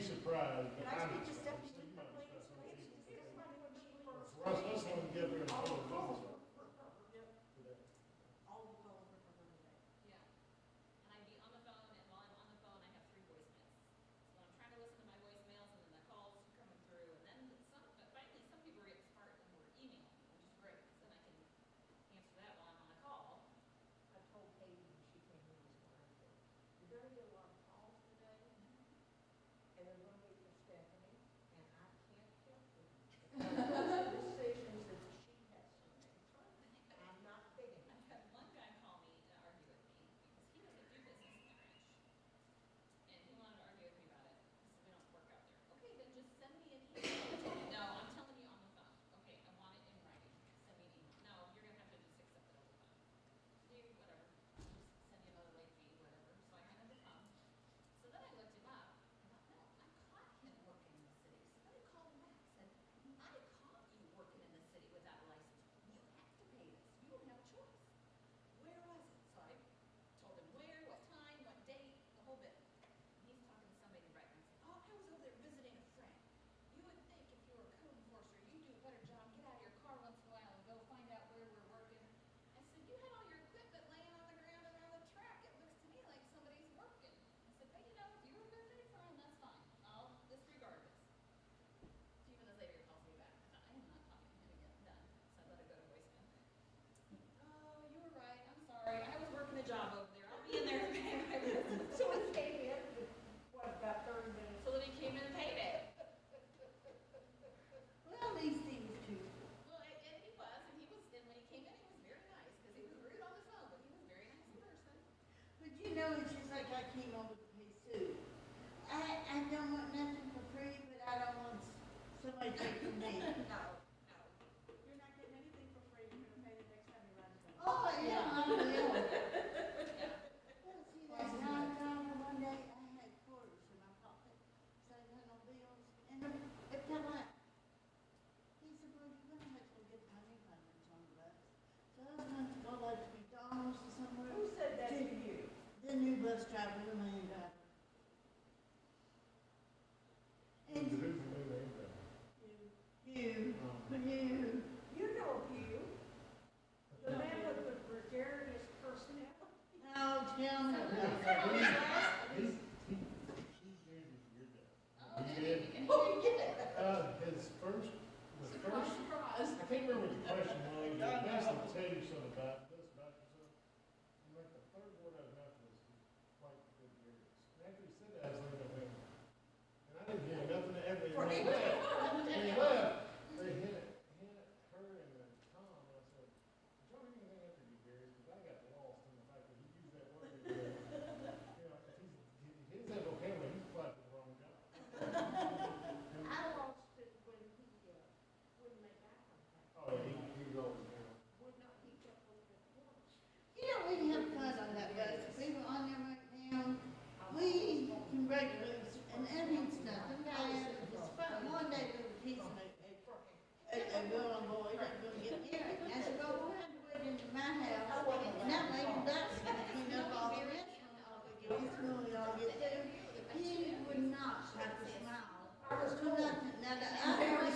surprised, but I'm. Russ, let's go and get rid of all the business. Yeah. And I'd be on the phone, and while I'm on the phone, I have 3 voicemails. So I'm trying to listen to my voicemails, and then the calls are coming through, and then finally, some people are getting smart and we're emailing, which is great, because then I can answer that while I'm on a call. I told Katie when she came in this morning, I said, you're gonna get a lot of calls today, and they're gonna be for Stephanie, and I can't help it. Because the decisions that she has to make, I'm not big enough. I've had one guy call me and argue with me, because he doesn't do business in the Grange. And he wanted to argue with me about it. He said, we don't work out there. Okay, then just send me an email. No, I'm telling you on the phone. Okay, I want it in writing. Send me an email. No, you're gonna have to just accept it over the phone. Dude, whatever. Just send you another late fee, whatever. So I hung up the phone. So then I looked him up. I thought, no, I caught him working in the city. So then I called him back. Said, I caught you working in the city without a license. You have to pay this. You don't have a choice. Where was it? So I told him where, what time, what date, the whole bit. He's talking to somebody right now. Oh, I was over there visiting a friend. You would think if you were a code enforcer, you'd do a better job, get out of your car once in a while and go find out where we're working. I said, you had all your equipment laying on the ground around the track. It looks to me like somebody's working. I said, but you know, if you were visiting a friend, that's fine. I'll disregard this. 2 minutes later, he calls me back. I thought, I am not talking to him again. Done. So I let it go to voicemail. Oh, you were right. I'm sorry. I was working a job over there. I'll be in there to pay my bills. So it came in, what, about 30 minutes? So then he came in and paid it. Well, these things too. Well, and he was, and when he came in, he was very nice, because he was rude on the phone, but he was very nice in person. But you know, it's just like I came over to pay Sue. I don't want nothing for free, but I don't want somebody to take from me. No. You're not getting anything for free, you're gonna pay the next time you run the phone. Oh, yeah, I will. Yeah. Well, see, that one day I had quarters in my pocket, so I had no bills, and it fell out. He said, well, you're gonna have to go get money, $100. So I was going to go like to McDonald's or somewhere. Who said that to you? The new bus driver, the main driver. Who's And the new name then? you. You know Hugh, the man with the gregarious personality. Oh, tell me about it. He's good as your dad. Oh, He did did. he? You get it. His first, Surprise, surprise. I can't remember what the question was, but basically tell you something about this, about yourself. And like the third word out of his mouth was quite good years. And after he said that, I was looking at him, and I didn't hear nothing ever. When he left, they hit her and then Tom, and I said, did y'all hear anything after you, Gary? Because I got lost in the fact that he used that word. You know, if his that vocabulary, he's applied to the wrong job. I lost it when he wouldn't make eye contact. Oh, yeah, he was always, Would not, he kept looking at the corner. You know, we have fun on that bus. We were on there right now. We congratulate, and that means nothing. It's fun. One day we were teasing a girl on board that was going to get married. And I said, well, we'll have to wait into my house. And that lady Dut's going to clean up all the restaurant. I'll get this room, y'all get through. He would not have to smile. For nothing. Now, the other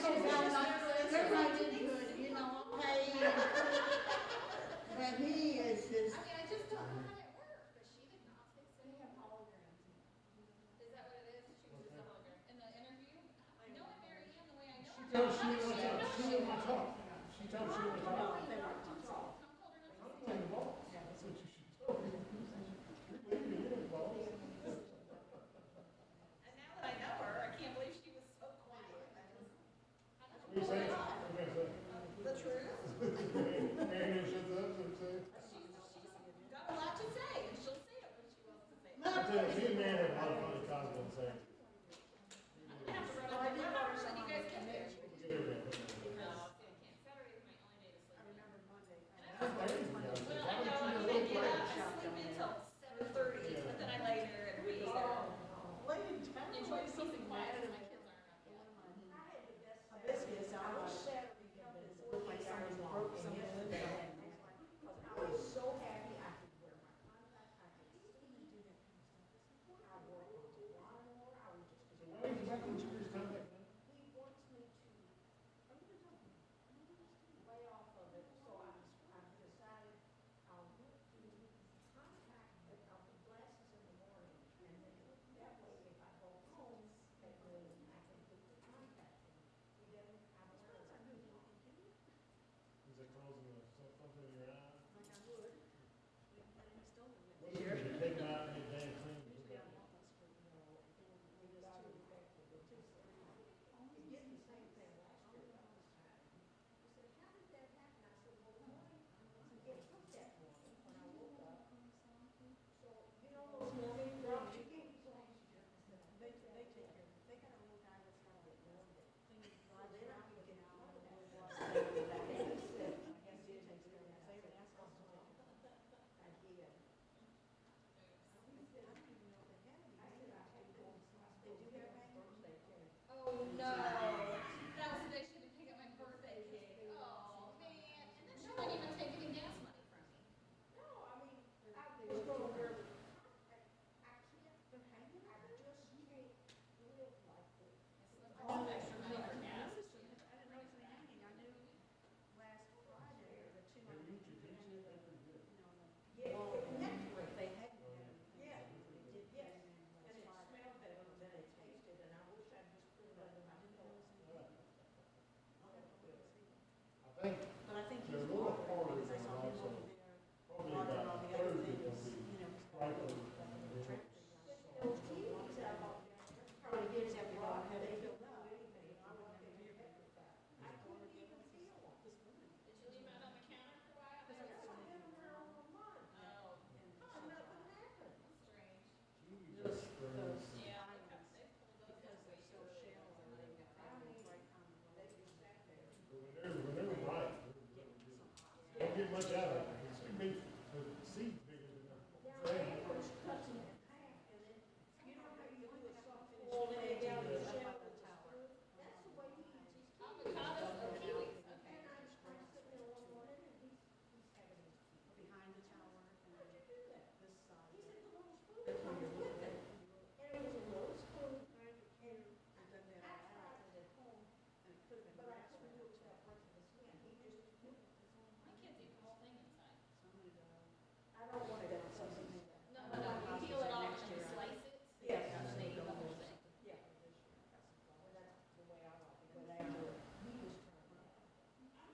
everybody did good, you know, okay. But he is just. I mean, I just don't know how that worked, but she did not say so. They have holograms. Is that what it is? She was just a hologram. In the interview, knowing Mary Ann the way I know she her. told how she does didn't want to talk. She didn't want to talk. She told she didn't want to talk. No, they weren't on call. Tom told her not to I'm say playing ball. That's what you should tell me. You're leaving your balls. And now that I know her, I can't believe she was so quiet. I What are you saying? What are you gonna say? The truth. Mary Ann shuts up, so say. She's got a lot to say, and she'll say it when she wants to say it. I tell you, she and Mary have a lot of fun at Cosmo and saying. I'm gonna have to run up. I'm not sure you guys can do. Get her in. No, I can't. Saturday is my only day to sleep. think But I think they're he's a little more, harder because I than saw him also, over there, probably watching all about the a other third things, will be you know. rifle. Those teams out there, probably gives everyone how they feel about it. Did you leave them out on the counter for a while? They were so Oh. Strange. Those, Yeah, they islands, pulled because those they're so way too shallow, early. they got problems right on the road. When they're right, they don't get much out of it. It's too big, the seed's bigger than the frame. Avocados or kiwis? Okay. Behind the tower and then this side. That's where you're looking at. They've done that all out, and it could have been grass right up to it. My kids eat the whole thing inside. So I'm gonna go. I don't want to go something. No, you peel it off and you slice it. Yes. And then they eat the whole thing. Yeah. Well, that's the way I like it, but after he was trying. Yeah,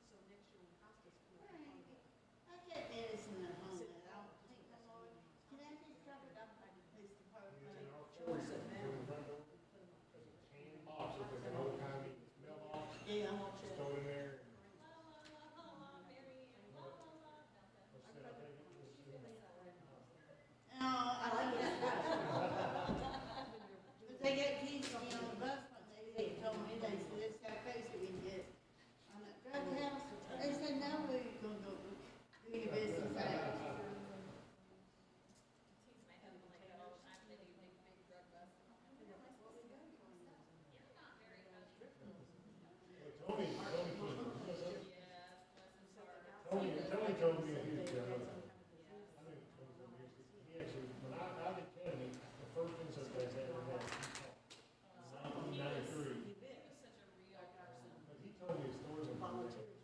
so next year when Costa's coming. I can't medicine at home, and I don't think no more. Can I just drop it off at the police department? Choice of now. Hand box, with the old kind of mailbox, Yeah, I'm gonna just check. throw it in there. La la la la la, Mary Ann, la la la. Let's say I take it to the city. No, I like it. But they got keys to me on the bus one day, they told me, they said, this how crazy we can get. I'm at drug house, they said, no, where you gonna go do your business at? Tease my husband like that all the time. They do big drug busts. You're not very funny. Tony, Yes, bless his heart. Tony told me he was, I think it was 20 years, he actually, when I did Academy, the first insect I ever had, He 1993. was such a real person. But he told me a story of Volunteers.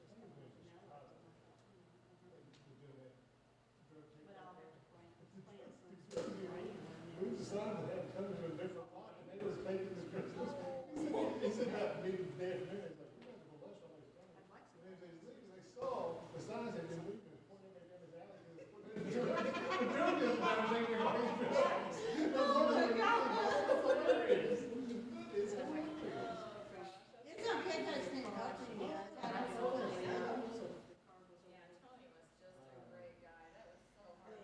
We decided to have come to a different lot, and they were taking the Christmas. He said about meeting the day afternoon, he's like, we got to go lunch on this thing. And they saw the signs had been moving, pointing back down his alley. The drug dealers were taking all these Christmas. That's hilarious. It's hilarious. It's okay, I stand up to you. I don't know. Yeah, Tony was just a great guy. That was so hard.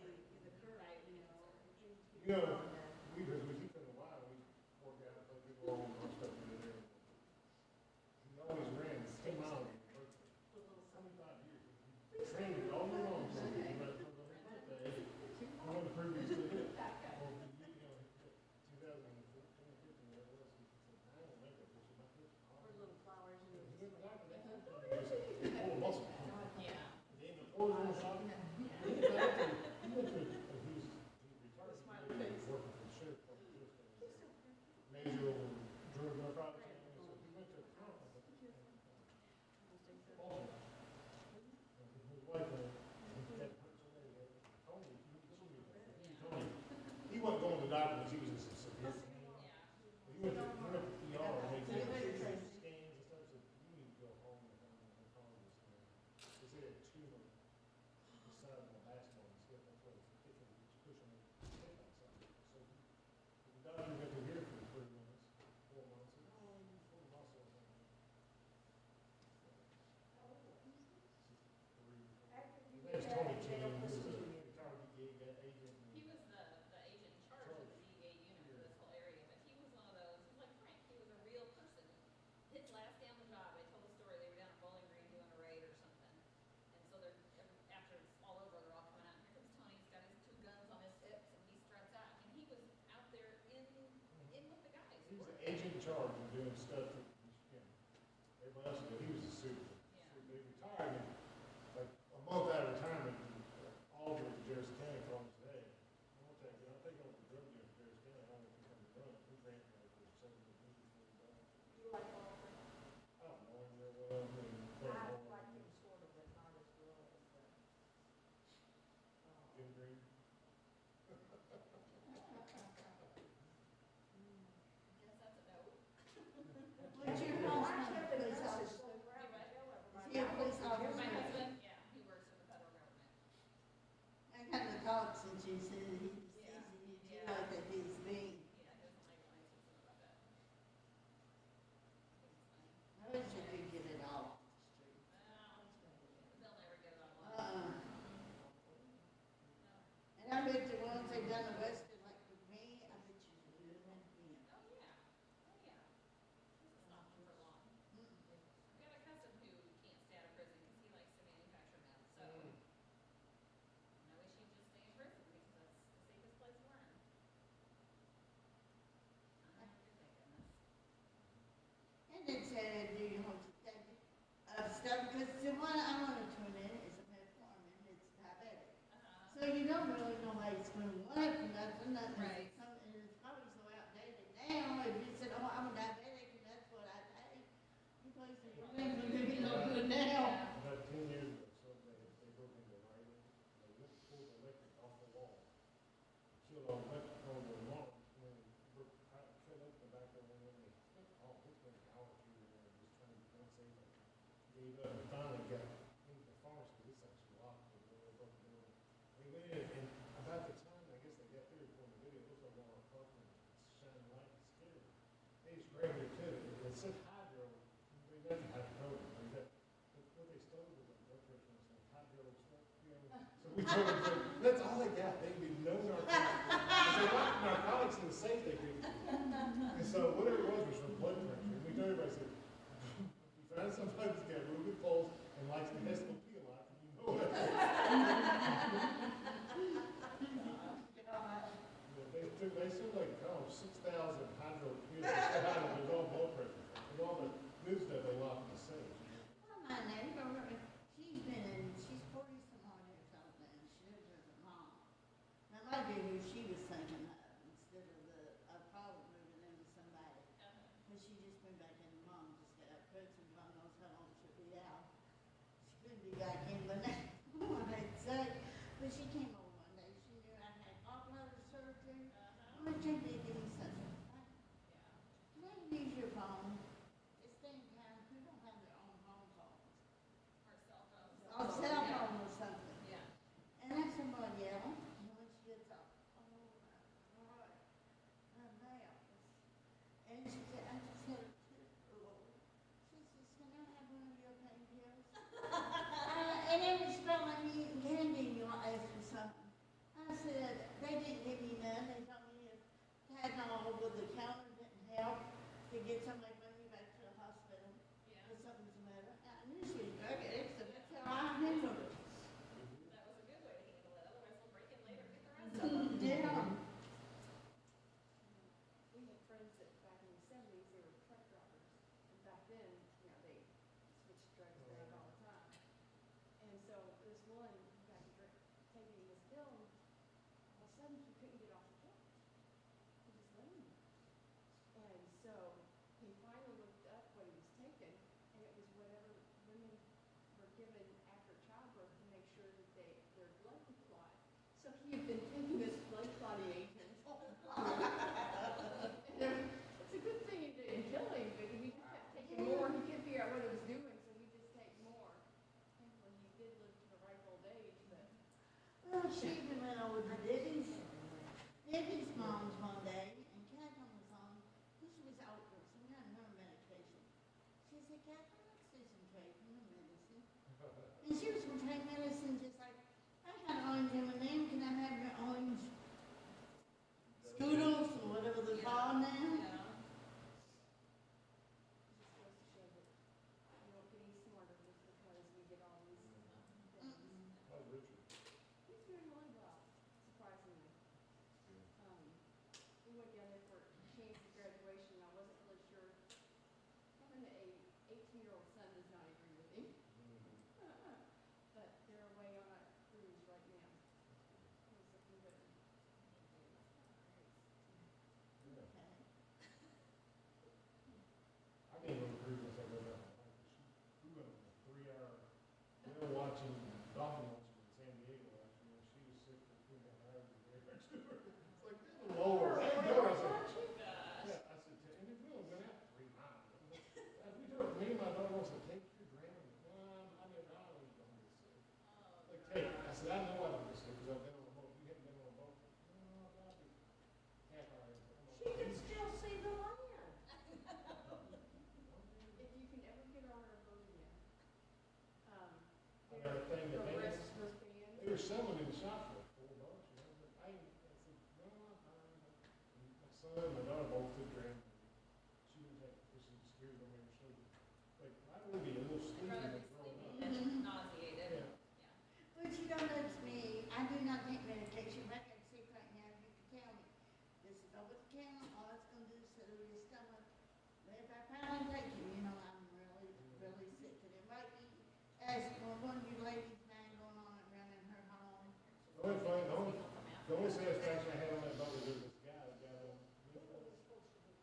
You know, we keep in the wild, we work out, play people all and stuff in there. He always ran 10 miles for 25 years. He trained it all year long, so he went for the birthday. I went to previous to it. Or, you know, 2014, 15, whatever it was, he said, I don't make it, this is my first. Or little flowers and. He went back to that, just full of muscle. Yeah. Then the poor little shop, he went back to, he retired, he was working for the sheriff, major over drug narcotics, so he went to a conference. Baltimore. And his wife, had Tony, he wasn't going to the doctor because he was just a severe pain. He went to ER and they did scans and stuff, said, you need to go home and call this thing. They said a tumor the size of a basketball, and stuff, that's what it's kicking, it's pushing it, outside. So the doctor went to here for 3 months, 4 months, and full of muscle. His name's Tony Chen, he was a retired DEA agent. He was the agent in charge of the DEA unit for this whole area, but he was one of those, he was like Frank, he was a real person. His last day on the job, I told the story, they were down at Bowling Green doing a raid or something. And so they're, after it's all over, they're all coming out, and here comes Tony, he's got his 2 guns on his hips, and he struts out. And he was out there in with the guys. He was the agent in charge of doing stuff that, you know, everybody else did, he was a super. Yeah. They retired, and like a month out of retirement, Alder at Harris County called me and said, hey, I'm gonna take you, I'll take you over to the drug dealer at Harris County, I don't know if you come to run it, we ran for like $7 million. You like Walter? I don't know him real well, I mean, I like him sort of, but not as well as the. Jim Green. Guess that's a no. What's your phone number, please, officer? Anyway, nothing, nothing. Right. And it's probably so outdated now, if you said, oh, I'm a diabetic, and that's what I take, you play some your things, and they're no good now. About 10 years ago, they broke into writing, they went to pull the electric off the wall, killed all the electric on the lawn, and then cut up the back of it, and they spent all this many hours here and there just trying to be unsafe. Gave up, and finally got into the forest, because it's actually locked, and they broke the door. They went in, and about the time, I guess they got there before the video, it looks like one of our apartment, it's shining light, it's scary. They just grabbed it to it, it said hydro, they got the hydro, they got, what they stole was like blood pressure and some hydro stuff, you know. So we told them, so that's all they got, they can be no narcotics. If they locked narcotics in the safe, they couldn't. And so whatever it was for blood pressure, and we told everybody, said, you find somebody that's got a real good pulse and likes the SOP a lot, you know what? They said like, 6,000 hydro pills, with all blood pressure, with all the good stuff they locked in the safe. Oh, my neighbor, she's 40-some odd years old now, she lives with her mom. That might be who she was thinking of, instead of probably moving in with somebody. But she just moved back in, mom just got out pregnant, God knows how long she'll be out. She couldn't be back in, but now, I'd say, but she came over one day, she knew I had gallbladder surgery. I'm gonna take it, give me something. Can I use your phone? This thing kind of, who don't have their own home phones? Or cell phones. Or cell phone or something. Yeah. And that's somebody else, and when she gets up, oh my God, her nails. And she said, I just had a tooth pulled. She says, can I have one of your pain pills? And it was spelling me candy, you want to ask for something. I said, they didn't give me none, they told me if Tylenol over the counter didn't help, to get somebody to bring me back to the hospital. Yeah. Or something's the matter. I knew she was drug addict, so that's how I handled it. That was a good way to handle it, otherwise they'll break in later and get the rest of them. Yeah. We had friends that back in the 70s, they were truck drivers. And back then, you know, they switched drugs around all the time. And so this one got to taking his pill, and all of a sudden he couldn't get off the couch. He just laying there. And so he finally looked up what he was taking, and it was whatever women were given after childbirth to make sure that their blood would clot. So he had been taking this blood clotting agent. And it's a good thing it didn't kill him, but he just kept taking more. He couldn't figure out what he was doing, so he just take more. Thankfully, he did live to the ripe old age, but Well, she even went over to Debbie's mom's one day, and Catherine was on, she was older, so we had her medication. She said, Catherine, let's do some trading of medicine. And she was going to take medicine just like, I got orange M&M, can I have your orange Scoodles, or whatever they're called now? Yeah. it just goes to show that we don't get any smarter just because we get all these things. How's Richard? He's doing really well, surprisingly. We went down there for Chance's graduation, and I wasn't really sure. Having a 18-year-old son does not agree with him. But they're away on a cruise right now. He's looking good. Okay. I can't go to cruise unless I go down. We went on a 3-hour, whale watching, dolphin watching in San Diego last year. She was sick for 2.5 hours and right next to her. It's like, good Lord. I said, yeah, I said, and we only went out 3 miles. As we do it, me and my daughter wants to take your grandma. I mean, I don't even know this. Like, take, I said, I know I don't get sick because I've been on a boat. You haven't been on a boat? No, I'll be half hour. She can still see the land. If you can ever get on our boat again. I got a thing The that wristband. they were selling in the shop for $4, you know, but I said, no, I'm fine. And my son and my daughter both took Grange. She didn't take it because she was scared of me or sleeping. Like, I'd really be a little I'd sleepy. rather be than throwing sleepy up. than nauseated. Yeah. Yeah. But you know, that's me. I do not take medication. If I got sick right now, you can tell me. This is over the counter, all it's gonna do is settle your stomach. But if I finally take it, you know, I'm really, really sick. And it might be, as one of you ladies now going on and running her home. The only satisfaction I had on that boat was this guy that got on,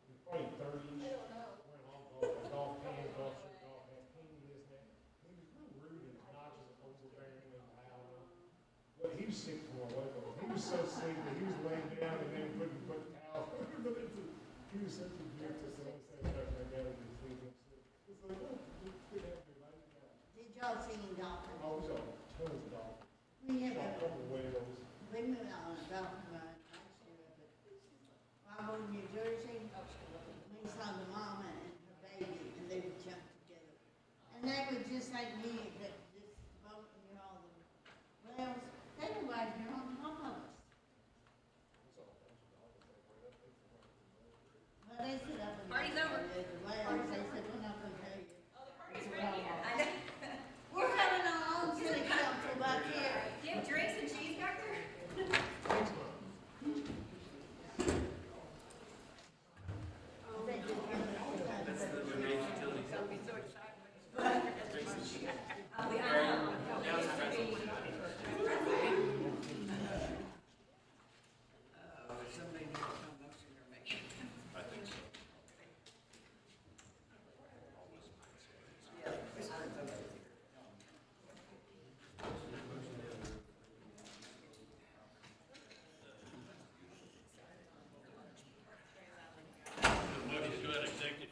he's probably 30s, wearing all golf pants, golf shirt, golf hat, candy, this, that. He was real rude and obnoxious and overbearing and loud. Well, he was sick from a while ago. He was so sick that he was laying down and then couldn't put the towel. He was such a jerk. That's the only satisfaction I got of his sleeping. It's like, oh, good afternoon. Did y'all see any dolphins? Oh, we saw tons of dolphins. We have Saw a a, couple of whales. we moved on a dolphin run last year up at, I moved to New Jersey. We saw the mama and her baby, and they would jump together. And they would just like me, that this boat, you know, all the whales, they were right here on top of us. Well, they sit up and. Party's over. The whales, they said, we're not gonna tell you. Oh, the party's ready. We're having our own city council back here. Do you have drinks and cheese back there?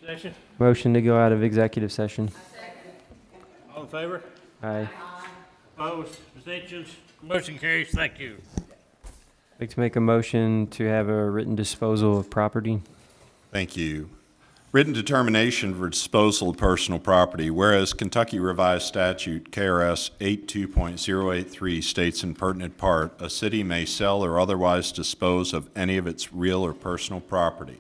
Session? Motion to go out of executive session. All in favor? Aye. Opposed? Abstentions? Motion carries. Thank you. Like to make a motion to have a written disposal of property. Thank you. Written determination for disposal of personal property, whereas Kentucky Revised Statute KRS 82.083 states in pertinent part, a city may sell or otherwise dispose of any of its real or personal property.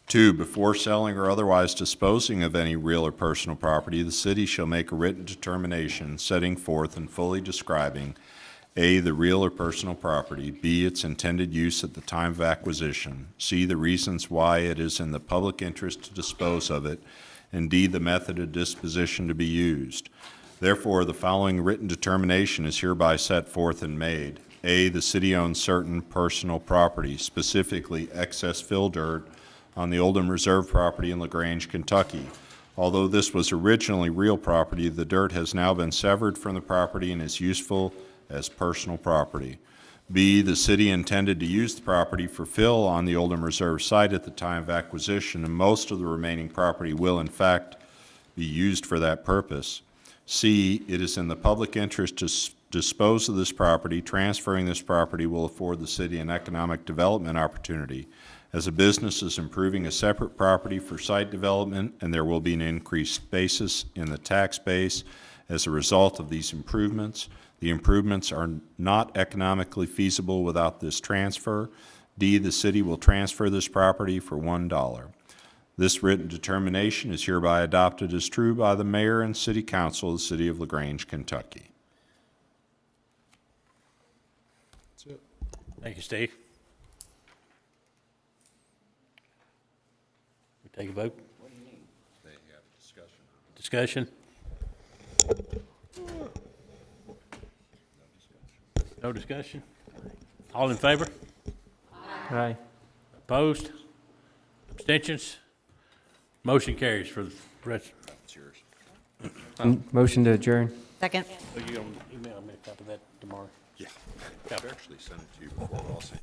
2, before selling or otherwise disposing of any real or personal property, the city shall make a written determination setting forth and fully describing A, the real or personal property, B, its intended use at the time of acquisition, C, the reasons why it is in the public interest to dispose of it, and D, the method of disposition to be used. Therefore, the following written determination is hereby set forth and made. A, the city owns certain personal property, specifically excess fill dirt, on the Oldham Reserve property in LaGrange, Kentucky. Although this was originally real property, the dirt has now been severed from the property and is useful as personal property. B, the city intended to use the property for fill on the Oldham Reserve site at the time of acquisition, and most of the remaining property will in fact be used for that purpose. C, it is in the public interest to dispose of this property. Transferring this property will afford the city an economic development opportunity, as a business is improving a separate property for site development, and there will be an increased basis in the tax base as a result of these improvements. The improvements are not economically feasible without this transfer. D, the city will transfer this property for $1. This written determination is hereby adopted as true by the mayor and city council of the city of LaGrange, Kentucky. That's it. Thank you, Steve. We take a vote? What do you need? They have discussion. Discussion? No discussion? All in favor? Aye. Opposed? Abstentions? Motion carries for the rest. That's yours. Motion to adjourn. Second. Are you gonna email me a copy of that tomorrow? Yeah. I've actually sent it to you before also.